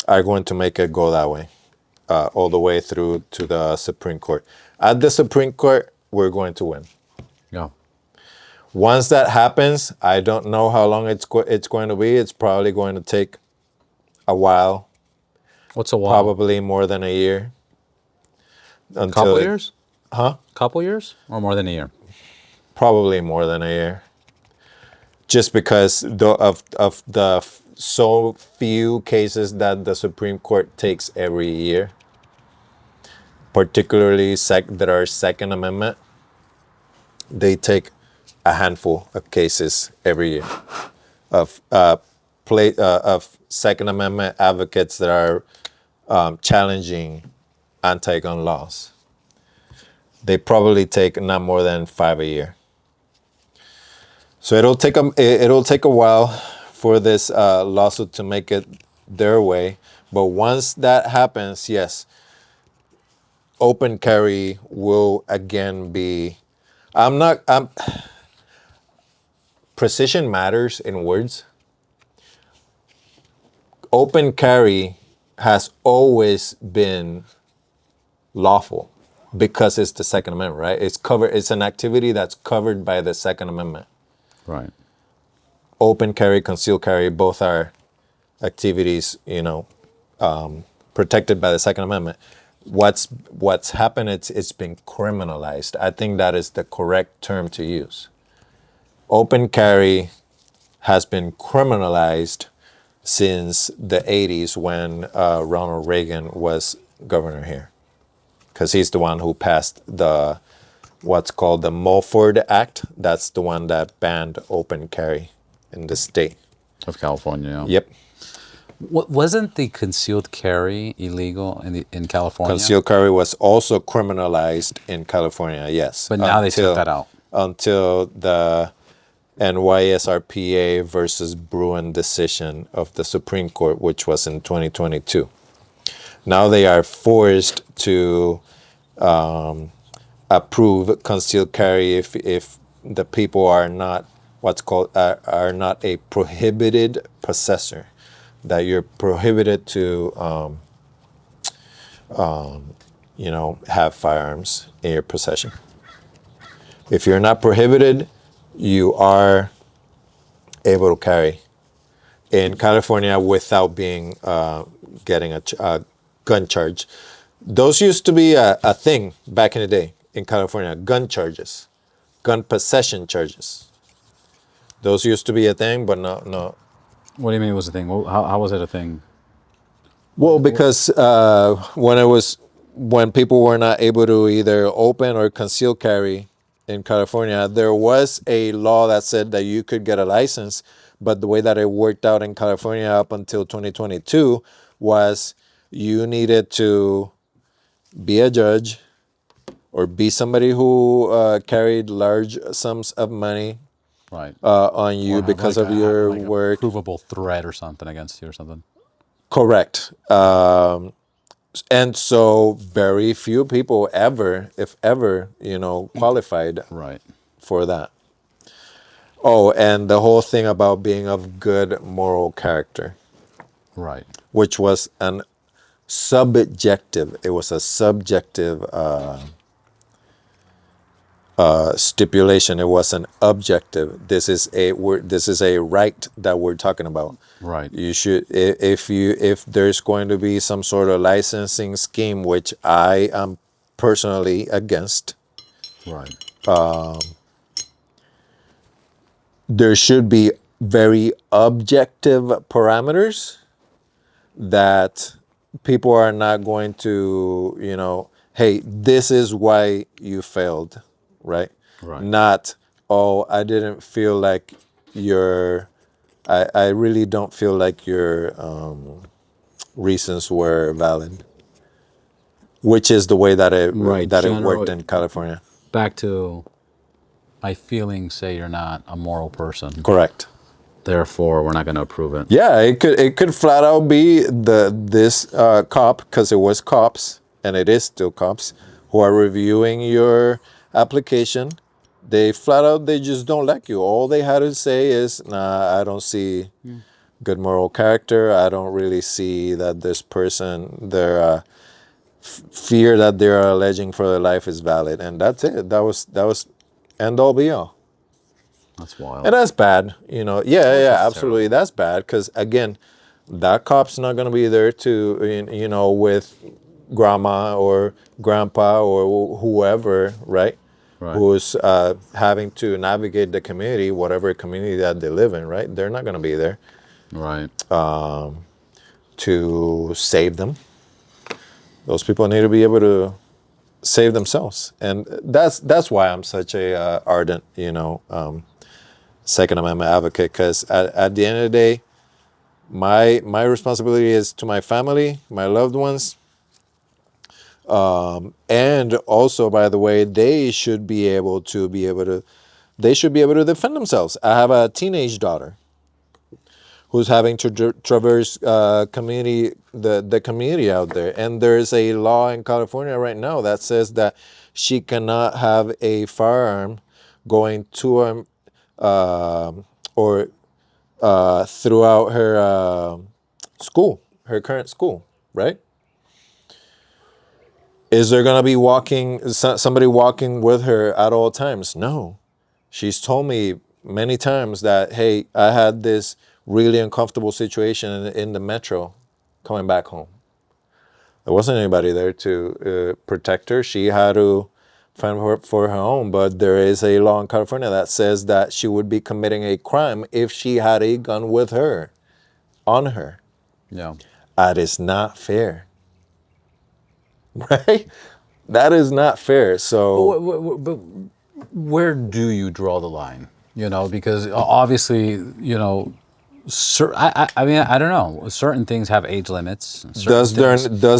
are going to make it go that way, all the way through to the Supreme Court. At the Supreme Court, we're going to win. Yeah. Once that happens, I don't know how long it's going to be. It's probably going to take a while, What's a while? probably more than a year. Couple years? Huh? Couple years or more than a year? Probably more than a year. Just because of the so few cases that the Supreme Court takes every year, particularly that are Second Amendment, they take a handful of cases every year of of Second Amendment advocates that are challenging anti-gun laws. They probably take not more than 5 a year. So it'll take a while for this lawsuit to make it their way. But once that happens, yes, open carry will again be. Precision matters in words. Open carry has always been lawful because it's the Second Amendment, right? It's an activity that's covered by the Second Amendment. Right. Open carry, concealed carry, both are activities, protected by the Second Amendment. What's happened? It's been criminalized. I think that is the correct term to use. Open carry has been criminalized since the 80s when Ronald Reagan was governor here, because he's the one who passed what's called the Mulford Act. That's the one that banned open carry in the state Of California. Yeah. Yep. Wasn't the concealed carry illegal in California? Concealed carry was also criminalized in California, yes. But now they took that out. Until the NYSRPA versus Bruin decision of the Supreme Court, which was in 2022. Now they are forced to approve concealed carry if the people are not are not a prohibited possessor, that you're prohibited to have firearms in your possession. If you're not prohibited, you are able to carry in California without being getting a gun charge. Those used to be a thing back in the day in California. Gun charges, gun possession charges. Those used to be a thing, but no. What do you mean it was a thing? How was it a thing? Well, because when people were not able to either open or conceal carry in California, there was a law that said that you could get a license, but the way that it worked out in California up until 2022 was you needed to be a judge or be somebody who carried large sums of money Right. on you Or because like of your like work. a provable threat or something against you or something. Correct. And so very few people ever, if ever, qualified Right. for that. Oh, and the whole thing about being of good moral character, Right. which was an subjective. It was a subjective stipulation. It was an objective. This is a right that we're talking about. Right. You should, if there's going to be some sort of licensing scheme, which I am personally against, Right. there should be very objective parameters that people are not going to, hey, this is why you failed, right? Right. Not, oh, I didn't feel like your, I really don't feel like your reasons were valid, which is the way that Right. it worked in California. Back to my feelings say you're not a moral person. Correct. Therefore, we're not going to approve it. Yeah, it could flat out be this cop, because it was cops and it is still cops who are reviewing your application. They flat out, they just don't like you. All they had to say is, nah, I don't see good moral character. I don't really see that this person, their fear that they're alleging for their life is valid, and that's it. That was end all be all. That's wild. And that's bad, Yeah, That's absolutely. That's bad because, again, that cop's not going to be there to, with grandma or grandpa or whoever, right? Right. Who's having to navigate the community, whatever community that they live in, right? They're not going to be there Right. to save them. Those people need to be able to save themselves, and that's why I'm such a ardent, Second Amendment advocate, because at the end of the day, my responsibility is to my family, my loved ones, and also, by the way, they should be able to defend themselves. I have a teenage daughter who's having to traverse the community out there, and there's a law in California right now that says that she cannot have a firearm going to or throughout her school, her current school, right? Is there going to be somebody walking with her at all times? No. She's told me many times that, hey, I had this really uncomfortable situation in the metro coming back home. There wasn't anybody there to protect her. She had to fend for her own, but there is a law in California that says that she would be committing a crime if she had a gun with her, on her. Yeah. That is not fair. Right? That is not fair. So, But where do you draw the line? Because obviously, I mean, I don't know. Certain things have age limits. does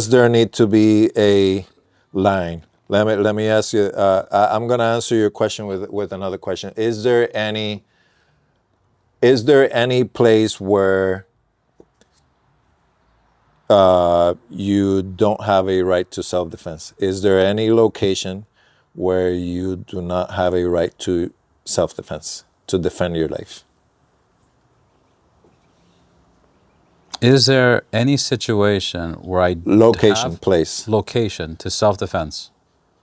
there need to be a line? Let me ask you. I'm going to answer your question with another question. Is there any place where you don't have a right to self-defense? Is there any location where you do not have a right to self-defense, to defend your life? Is there any situation where I have Place location to self-defense?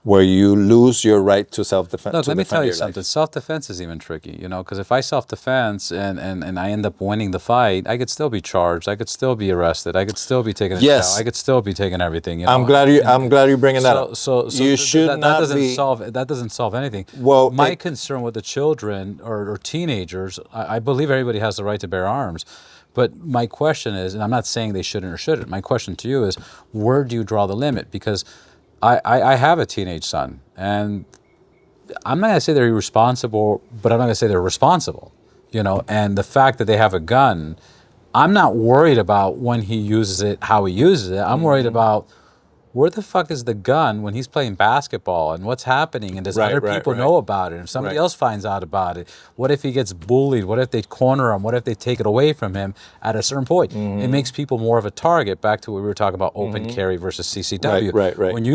where you lose your right to self-defense? Look, to let me defend tell you your life? something. Self-defense is even tricky, because if I self-defense and I end up winning the fight, I could still be charged. I could still be arrested. I could still be taken to jail. I could still be taken everything. I'm glad you're bringing that up. So you should that not doesn't be. that doesn't solve anything. Well, my concern with the children or teenagers, I believe everybody has the right to bear arms. But my question is, and I'm not saying they shouldn't or shouldn't, my question to you is, where do you draw the limit? Because I have a teenage son, and I'm not going to say they're irresponsible, but I'm not going to say they're responsible, and the fact that they have a gun, I'm not worried about when he uses it, how he uses it. I'm worried about where the fuck is the gun when he's playing basketball and what's happening, and does other people know about it? If somebody else finds out about it, what if he gets bullied? What if they corner him? What if they take it away from him at a certain point? It makes people more of a target. Back to what we were talking about, open carry versus CCW. Right. When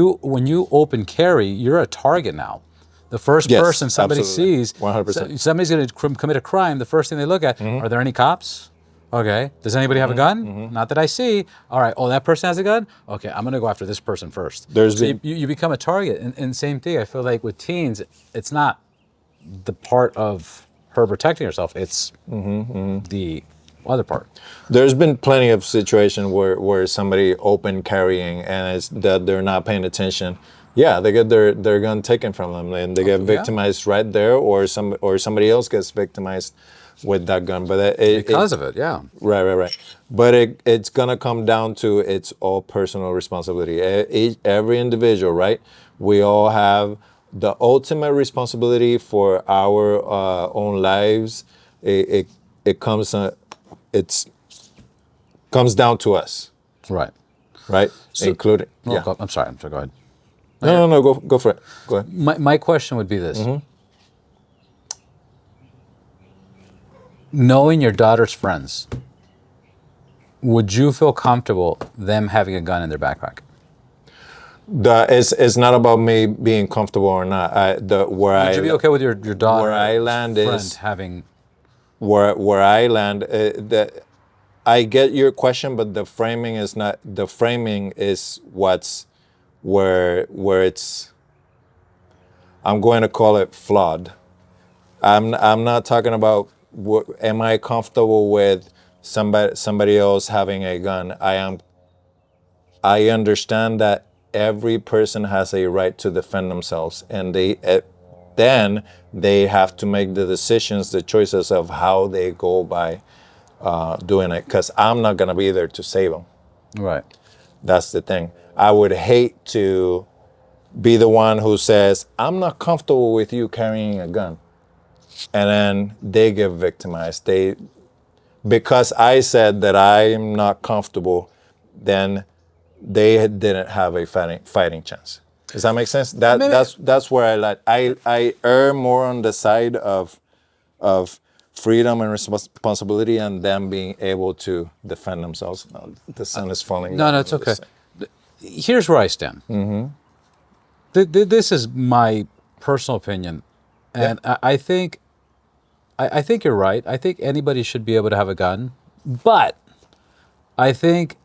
you open carry, you're a target now. The first Yes, person somebody absolutely. sees, 100%. somebody's going to commit a crime, the first thing they look at, are there any cops? Okay. Does anybody have a gun? Not that I see. All right. Oh, that person has a gun? Okay, I'm going to go after this person first. There's So been- you become a target. And same thing, I feel like with teens, it's not the part of her protecting herself, it's the other part. There's been plenty of situations where somebody open carrying and it's that they're not paying attention. Yeah, they get their gun taken from them and they get victimized right there, or somebody else gets victimized with that gun. But Because of it, yeah. Right. But it's gonna come down to it's all personal responsibility. Every individual, right? We all have the ultimate responsibility for our own lives. It comes comes down to us, Right. right? Including. Oh, Yeah. I'm sorry. Go ahead. No. Go for it. Go ahead. My question would be this. Knowing your daughter's friends, would you feel comfortable them having a gun in their backpack? It's not about me being comfortable or not. Would you be okay with your daughter where I land friend is having? where I land. I get your question, but the framing is not. The framing is what's where it's. I'm going to call it flawed. I'm not talking about am I comfortable with somebody else having a gun. I understand that every person has a right to defend themselves, and then they have to make the decisions, the choices of how they go by doing it. Because I'm not gonna be there to save them. Right. That's the thing. I would hate to be the one who says, I'm not comfortable with you carrying a gun. And then they get victimized. Because I said that I'm not comfortable, then they didn't have a fighting chance. Does that make sense? That's where I err more on the side of freedom and responsibility and them being able to defend themselves. No, the sun is falling. No, it's okay. Here's where I stand. This is my personal opinion, and I think you're right. I think anybody should be able to have a gun, but I think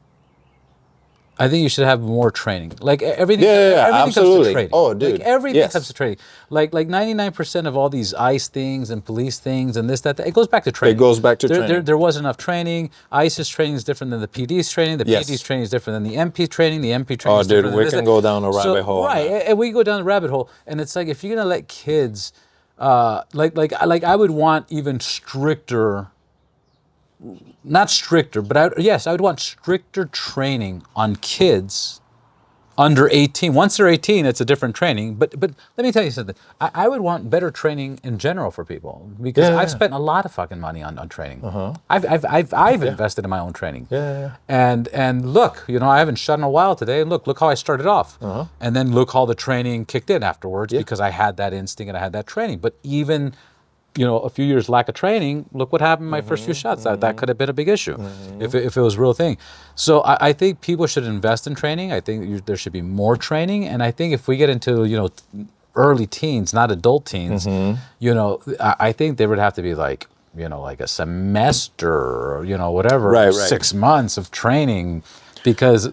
you should have more training. Like everything, everything absolutely. comes to training. Oh, dude. Like everything Yes. comes to training. Like 99% of all these ICE things and police things and this, that, it goes back to training. It goes back to training. There wasn't enough training. ICE's training is different than the PD's training. The Yes. PD's training is different than the MP training. The MP training is dude, different we than this. can go down a rabbit hole. Right, and we go down the rabbit hole. And it's like, if you're going to let kids, like I would want even stricter, not stricter, but I would want stricter training on kids under 18. Once they're 18, it's a different training. But let me tell you something. I would want better training in general for people, because I've spent a lot of fucking money on training. I've invested in my own training. And look, I haven't shot in a while today. And look how I started off. And then look how the training kicked in afterwards, because I had that instinct and I had that training. But even a few years lack of training, look what happened in my first few shots. That could have been a big issue if it was a real thing. So I think people should invest in training. I think there should be more training. And I think if we get into, early teens, not adult teens, I think there would have to be like a semester or, whatever, 6 months of training, because,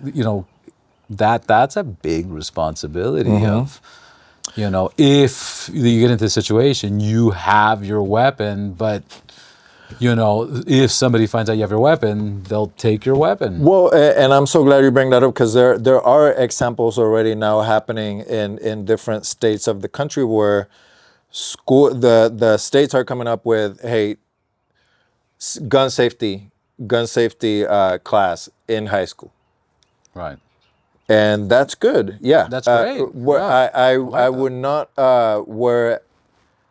that's a big responsibility of, if you get into a situation, you have your weapon, but, if somebody finds out you have your weapon, they'll take your weapon. Well, and I'm so glad you bring that up, because there are examples already now happening in different states of the country where the states are coming up with, hey, gun safety class in high school. Right. And that's good. Yeah. That's great. I would not where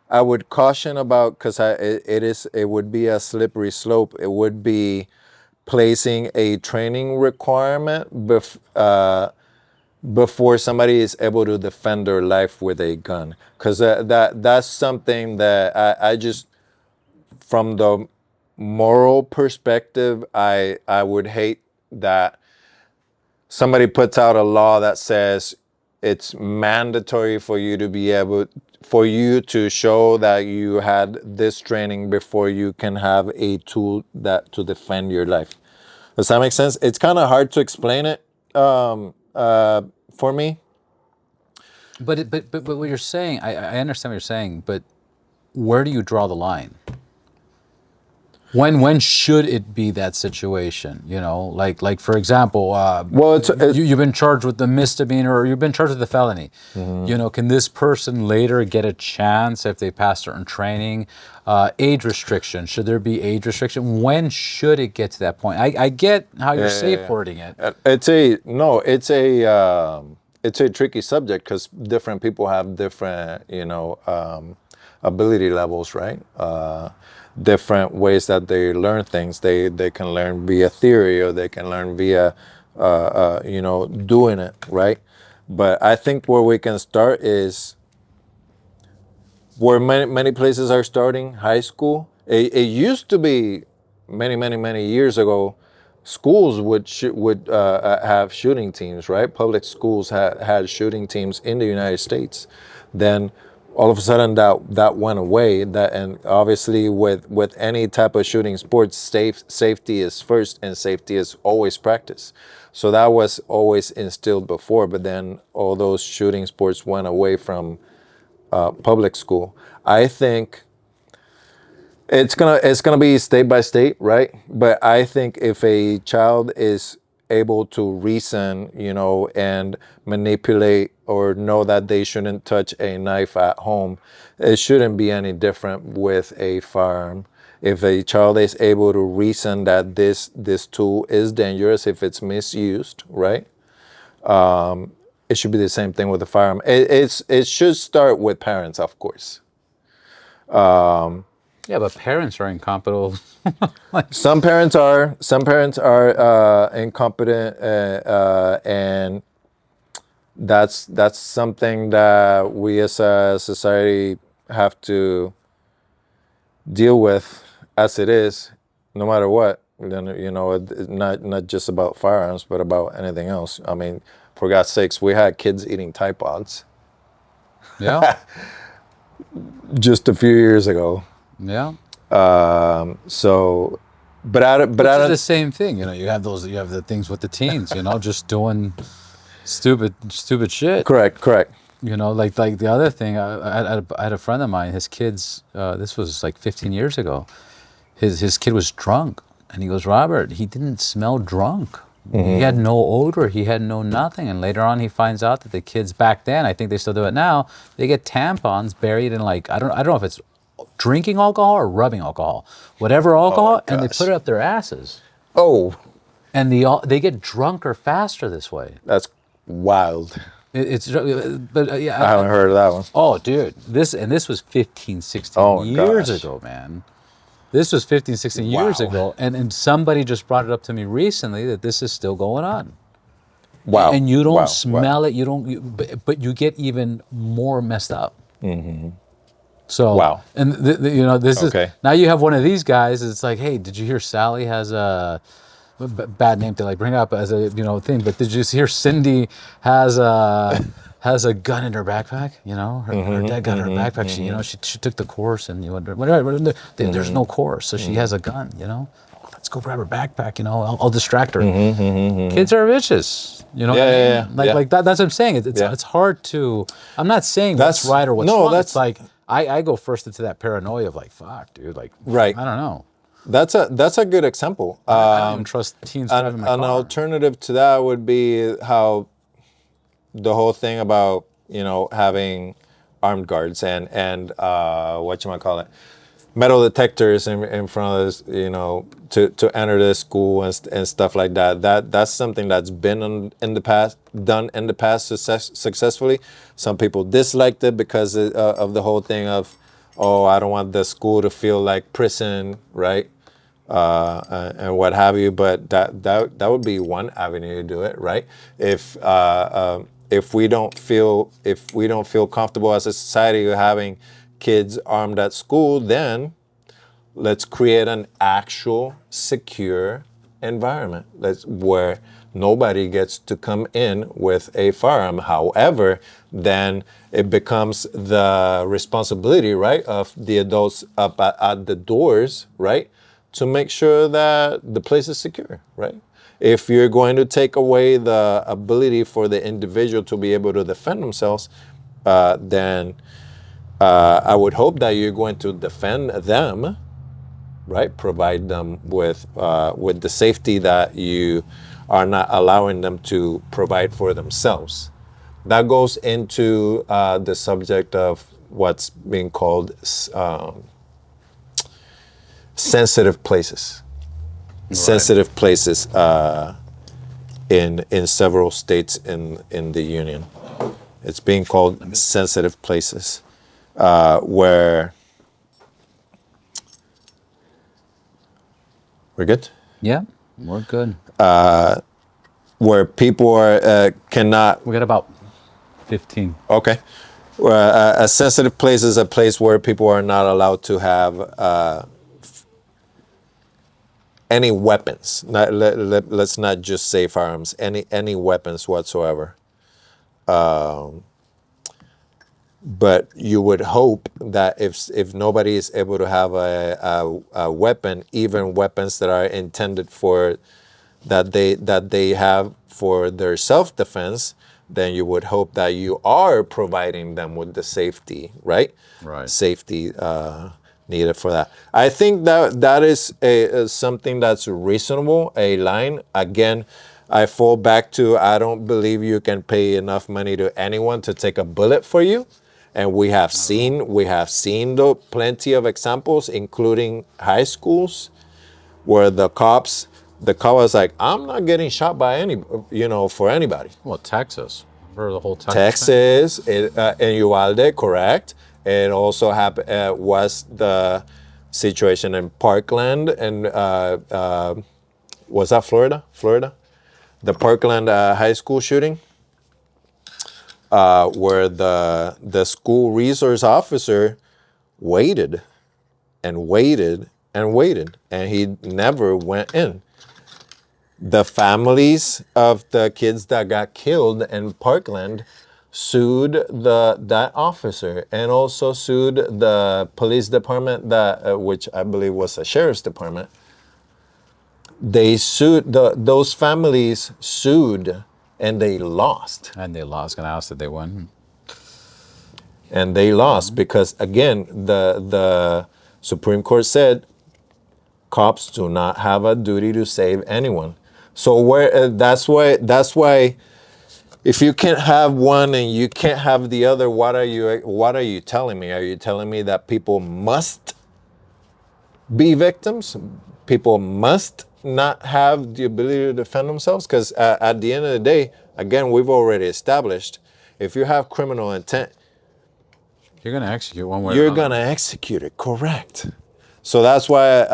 I would caution about, because it would be a slippery slope. It would be placing a training requirement before somebody is able to defend their life with a gun, because that's something that I just, from the moral perspective, I would hate that somebody puts out a law that says it's mandatory for you to be able, for you to show that you had this training before you can have a tool that to defend your life. Does that make sense? It's kind of hard to explain it for me. But what you're saying, I understand what you're saying, but where do you draw the line? When should it be that situation? You know, like for example, Well, you've been charged with the misdemeanor or you've been charged with the felony. You know, can this person later get a chance if they pass certain training? Age restriction, should there be age restriction? When should it get to that point? I get how you're safeguarding it. It's a tricky subject because different people have different, ability levels, right? Different ways that they learn things. They can learn via theory, or they can learn via, doing it, right? But I think where we can start is where many places are starting, high school. It used to be many years ago. Schools would have shooting teams, right? Public schools had shooting teams in the United States. Then all of a sudden that went away. And obviously with any type of shooting sports, safety is first, and safety is always practice. So that was always instilled before, but then all those shooting sports went away from public school. I think it's gonna be state by state, right? But I think if a child is able to reason, and manipulate or know that they shouldn't touch a knife at home, it shouldn't be any different with a firearm. If a child is able to reason that this tool is dangerous if it's misused, right? It should be the same thing with the firearm. It should start with parents, of course. Yeah, but parents are incompetent. Some parents are incompetent, and that's something that we as a society have to deal with as it is, no matter what. Then it's not just about firearms, but about anything else. I mean, for God's sakes, we had kids eating Tide Pods Yeah, just a few years ago. yeah. So, but Which is the same thing, you have the things with the teens, just doing stupid shit. correct. Like the other thing, I had a friend of mine, his kids, this was like 15 years ago, his kid was drunk, and he goes, Robert, he didn't smell drunk. He had no odor, he had no nothing, and later on he finds out that the kids back then, I think they still do it now, they get tampons buried in I don't know if it's drinking alcohol or rubbing alcohol, whatever alcohol, and they put it up their asses. Oh, And they get drunker faster this way. that's wild. Yeah, I haven't heard of that one. Oh, dude, this was 15, 16 years ago, man. This was 15, 16 years ago, and somebody just brought it up to me recently that this is still going on. Wow. And you don't smell it, but you get even more messed up. So, Wow. and this is, Okay. now you have one of these guys, it's like, hey, did you hear Sally has a bad name to bring up as a thing, but did you hear Cindy has a gun in her backpack? Her dad got her backpack. She took the course, and whatever. There's no course, so she has a gun. Let's go grab her backpack. I'll distract her. Kids are vicious. What I mean? Like that. That's what I'm saying. It's hard to. I'm not saying what's right or what's wrong. It's like I go first into that paranoia of fuck, dude. Right. I don't know. That's a good example. I don't even trust teens driving my car. An alternative to that would be how the whole thing about having armed guards and whatchamacallit, metal detectors in front of us, to enter the school and stuff like that. That's something that's been done in the past successfully. Some people disliked it because of the whole thing of, oh, I don't want the school to feel like prison, right? And what have you. But that would be one avenue to do it, right? If we don't feel comfortable as a society with having kids armed at school, then let's create an actual secure environment. That's where nobody gets to come in with a firearm. However, then it becomes the responsibility, right, of the adults up at the doors, right, to make sure that the place is secure, right? If you're going to take away the ability for the individual to be able to defend themselves, then I would hope that you're going to defend them, right? Provide them with the safety that you are not allowing them to provide for themselves. That goes into the subject of what's being called sensitive places. Right. Sensitive places in several states in the union. It's being called sensitive places, where we're good. Yeah, we're good. Where people are cannot. We got about 15. Okay. A sensitive place is a place where people are not allowed to have any weapons. Let's not just say firearms. Any weapons whatsoever. But you would hope that if nobody is able to have a weapon, even weapons that are intended for that they have for their self-defense, then you would hope that you are providing them with the safety, right? Right. Safety needed for that. I think that is something that's reasonable, a line. Again, I fall back to, I don't believe you can pay enough money to anyone to take a bullet for you. And we have seen plenty of examples, including high schools, where the cop was like, I'm not getting shot by for anybody. Well, Texas. For the whole Texas, in Uvalde, correct. It also was the situation in Parkland, and was that Florida? The Parkland high school shooting, where the school resource officer waited and waited and waited, and he never went in. The families of the kids that got killed in Parkland sued that officer, and also sued the police department which I believe was a sheriff's department. They sued those families sued, and they lost. And they lost. Gonna ask that they won. And they lost because, again, the Supreme Court said cops do not have a duty to save anyone. So that's why if you can't have one and you can't have the other, what are you telling me? Are you telling me that people must be victims? People must not have the ability to defend themselves? Because at the end of the day, again, we've already established, if you have criminal intent, you're going to execute one way or you're another. going to execute it, correct. So that's why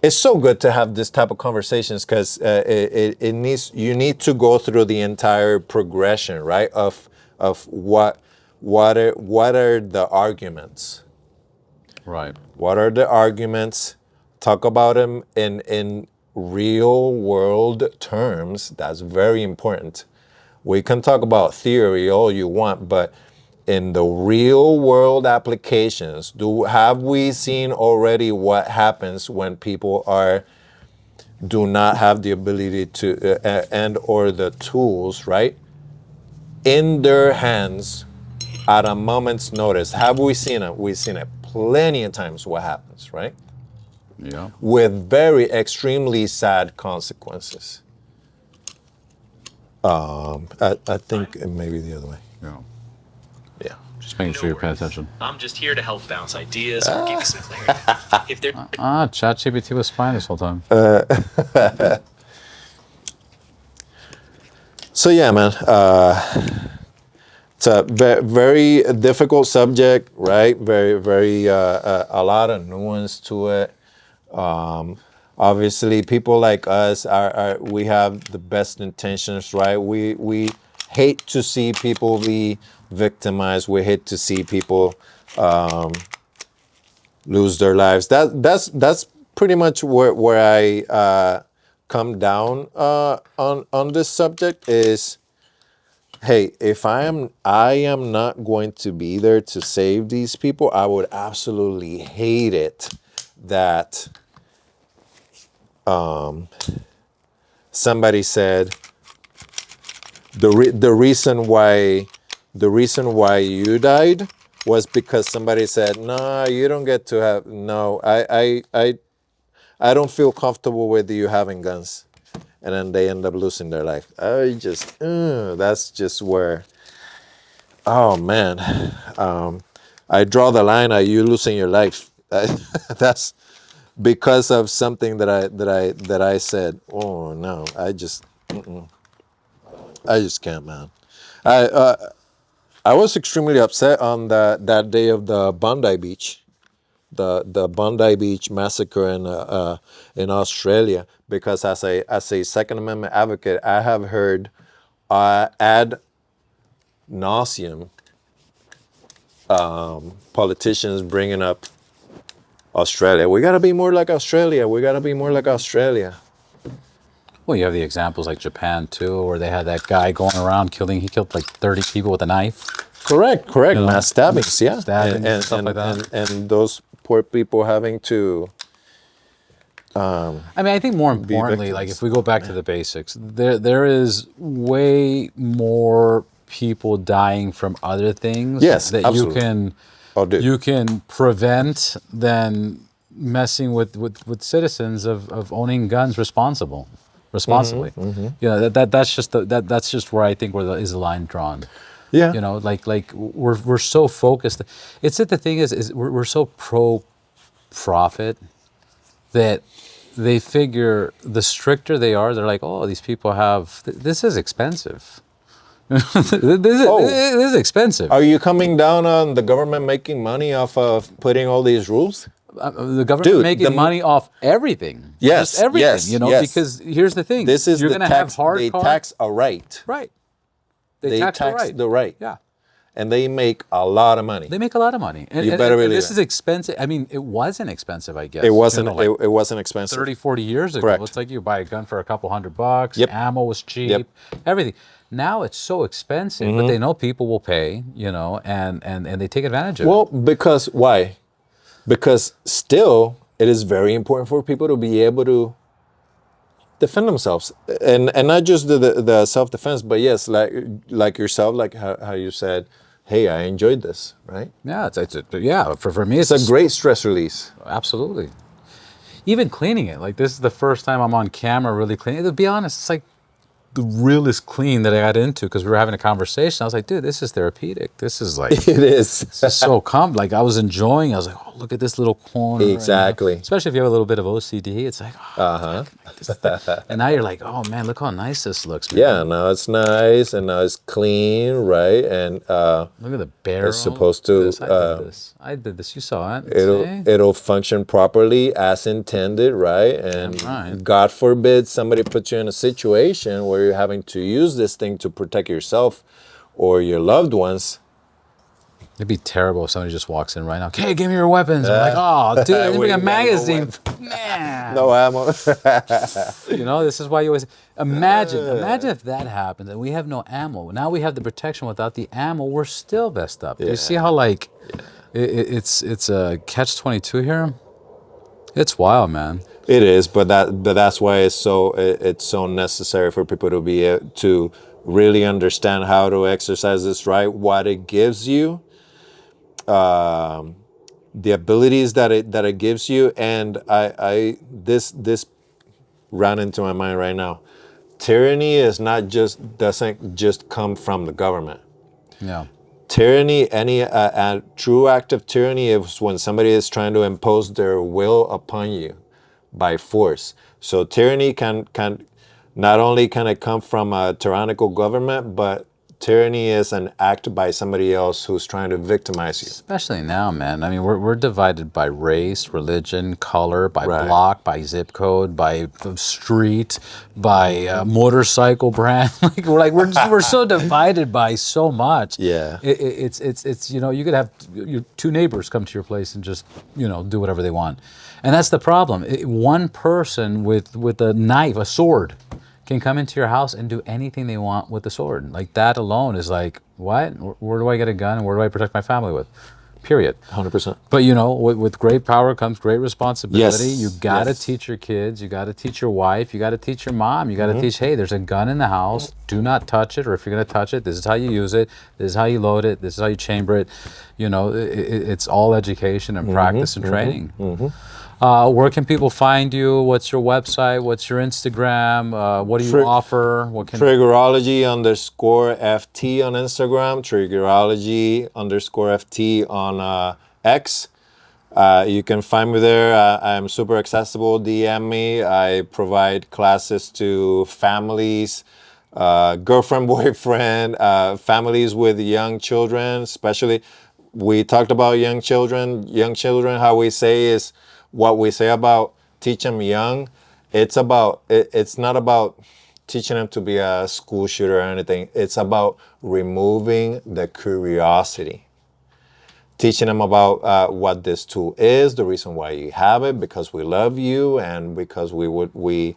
it's so good to have this type of conversations, because you need to go through the entire progression, right, of what are the arguments. Right. What are the arguments? Talk about them in real world terms. That's very important. We can talk about theory all you want, but in the real world applications, have we seen already what happens when people do not have the ability to and or the tools, right, in their hands at a moment's notice? Have we seen it? We've seen it plenty of times. What happens, right? Yeah. With very extremely sad consequences. I think it may be the other way. Yeah. Yeah. Just making sure you're paying attention. I'm just here to help bounce ideas or give you some clarity. If there ChatGPT was spying this whole time. So yeah, man, it's a very difficult subject, right? Very, very a lot of nuance to it. Obviously, people like us we have the best intentions, right? We hate to see people be victimized. We hate to see people lose their lives. That's pretty much where I come down on this subject is, hey, if I am not going to be there to save these people, I would absolutely hate it that somebody said the reason why you died was because somebody said, no, you don't get to have, no, I don't feel comfortable with you having guns. And then they end up losing their life. That's just where, oh man, I draw the line at you losing your life. That's because of something that I said. Oh no, I just can't, man. I was extremely upset on that day of the Bondi Beach, the Bondi Beach massacre in Australia, because as a Second Amendment advocate, I have heard ad nauseum politicians bringing up Australia. We gotta be more like Australia. We gotta be more like Australia. Well, you have the examples like Japan too, where they had that guy going around he killed like 30 people with a knife. Correct. You know, Mass stabbings, yeah. stabbings and stuff like that. And those poor people having to. I mean, I think more importantly, like if we go back to the basics, there is way more people dying from other things that absolutely. you can prevent than messing with citizens of owning guns responsibly. You know, that's just where I think is the line drawn. Yeah. You know, like we're so focused. It's that the thing is we're so pro profit that they figure the stricter they are, they're like, oh, these people have this is expensive. This is expensive. Are you coming down on the government making money off of putting all these rules? The government making money off everything. Yes, just everything. yes, you know, yes. because here's the thing: This is you're the going to tax. have hard They cars. tax a right. Right. They tax the right. Yeah. And they make a lot of money. They make a lot of money. And, You better believe this it. is expensive. I mean, it wasn't expensive, I guess. It wasn't. You know, like it wasn't expensive. 30, 40 years ago. Correct. It's like you buy a gun for a couple $100. Yep. Ammo was cheap. Yep. Everything. Now it's so expensive, but they know people will pay. You know, and they take advantage of it. Well, because why? Because still, it is very important for people to be able to defend themselves, and not just the self defense, but yes, like yourself, like how you said, hey, I enjoyed this, right? Yeah, yeah. For me, It's a great stress release. Absolutely. Even cleaning it, like this is the first time I'm on camera really cleaning. To be honest, it's like the realest clean that I got into because we were having a conversation. I was like, dude, this is therapeutic. This is like, It is. this is so calm. Like I was enjoying. I was like, oh, look at this little corner. Exactly. And, especially if you have a little bit of OCD, it's like, oh, and now you're like, oh man, look how nice this looks, man. Yeah, now it's nice and now it's clean, right? And Look at the barrel. it's supposed to. I did this. You saw it. It'll function properly as intended, right? And right. God forbid somebody puts you in a situation where you're having to use this thing to protect yourself or your loved ones. It'd be terrible if somebody just walks in right now. Okay, give me your weapons. I'm like, oh, dude, I didn't bring a magazine. Man. No ammo. You know, this is why you always imagine if that happens and we have no ammo. Now we have the protection without the ammo. We're still messed up. You see how like it's a catch-22 here? It's wild, man. It is, but that's why it's so necessary for people to be to really understand how to exercise this right, what it gives you, the abilities that it gives you, and this ran into my mind right now. Tyranny doesn't just come from the government. Yeah. Tyranny, any true act of tyranny is when somebody is trying to impose their will upon you by force. So tyranny can not only can it come from a tyrannical government, but tyranny is an act by somebody else who's trying to victimize you. Especially now, man. I mean, we're divided by race, religion, color, by Right. block, by zip code, by street, by motorcycle brand. We're so divided by so much. Yeah. It's you know, you could have your two neighbors come to your place and just, you know, do whatever they want, and that's the problem. One person with a knife, a sword, can come into your house and do anything they want with the sword. Like, that alone is like, what? Where do I get a gun and where do I protect my family with? Period. 100%. But, you know, with great power comes great responsibility. Yes. You got to Yes. teach your kids. You got to teach your wife. You got to teach your mom. You got to teach, hey, there's a gun in the house. Do not touch it. Or if you're going to touch it, this is how you use it. This is how you load it. This is how you chamber it. You know, it's all education and practice and training. Where can people find you? What's your website? What's your Instagram? What do you offer? What can Triggerology_FT on Instagram, Triggerology_FT on X. You can find me there. I'm super accessible. DM me. I provide classes to families, girlfriend, boyfriend, families with young children, especially. We talked about young children. Young children, how we say is what we say about teach them young. It's not about teaching them to be a school shooter or anything. It's about removing the curiosity. Teaching them about what this tool is, the reason why you have it, because we love you and because we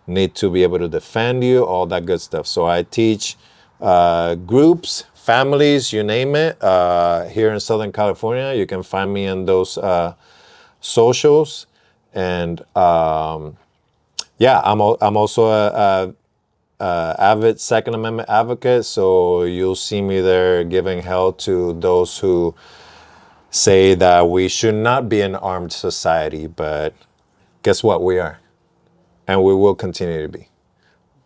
need to be able to defend you, all that good stuff. So I teach groups, families, you name it, here in Southern California. You can find me in those socials. And yeah, I'm also a avid Second Amendment advocate. So you'll see me there giving hell to those who say that we should not be an armed society, but guess what? We are, and we will continue to be,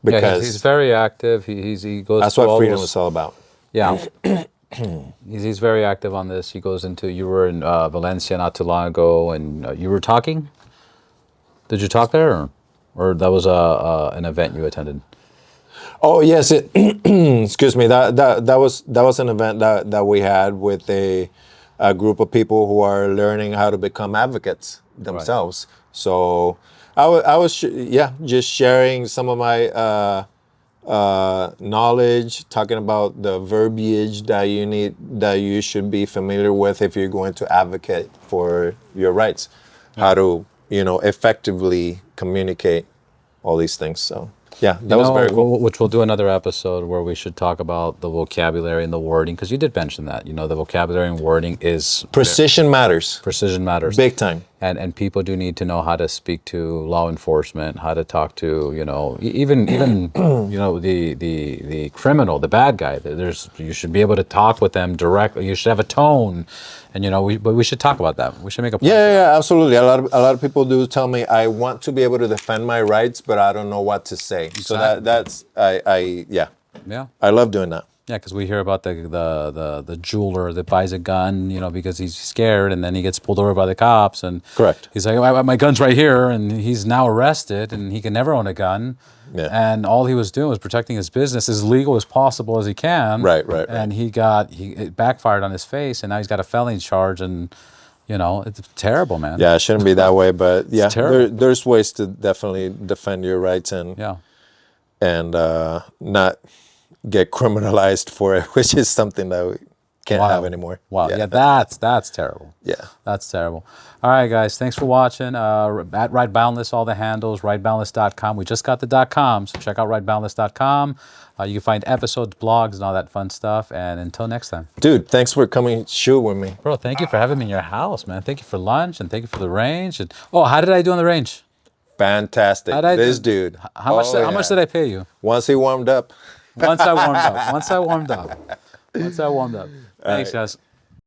because he's very active. He goes. that's to what all freedom those, is all about. Yeah. He's very active on this. He goes into. You were in Valencia not too long ago, and you were talking. Did you talk there, or that was an event you attended? Oh yes, excuse me. That was an event that we had with a group of people who are learning how to become advocates themselves. Right. So I was just sharing some of my knowledge, talking about the verbiage that you should be familiar with if you're going to advocate for your rights, how to effectively communicate all these things. So yeah, that was very cool. Which we'll do another episode where we should talk about the vocabulary and the wording, because you did mention that. The vocabulary and wording is precision matters. Precision matters. Big time. And people do need to know how to speak to law enforcement, how to talk to, even the criminal, the bad guy. You should be able to talk with them directly. You should have a tone, and but we should talk about that. We should make a point. Yeah, absolutely. A lot of people do tell me, I want to be able to defend my rights, but I don't know what to say. Exactly. So that's I love doing that. Yeah, because we hear about the jeweler that buys a gun, because he's scared, and then he gets pulled over by the cops, and correct. He's like, my gun's right here, and he's now arrested, and he can never own a gun. Yeah. And all he was doing was protecting his business as legal as possible as he can. Right. And it backfired on his face, and now he's got a felony charge, and it's terrible, man. Yeah, it shouldn't be that way, but yeah, there's ways to definitely defend your rights and not get criminalized for it, which is something that we can't have anymore. Wow, yeah, that's terrible. Yeah. That's terrible. All right, guys, thanks for watching. At Ride Boundless, all the handles, rideboundless.com. We just got the .com, so check out rideboundless.com. You can find episodes, blogs, and all that fun stuff. And until next time. Dude, thanks for coming shoot with me. Bro, thank you for having me in your house, man. Thank you for lunch, and thank you for the range. And, how did I do on the range? Fantastic. Dude. How much did I pay you? Once he warmed up. Once I warmed up. Thanks, guys.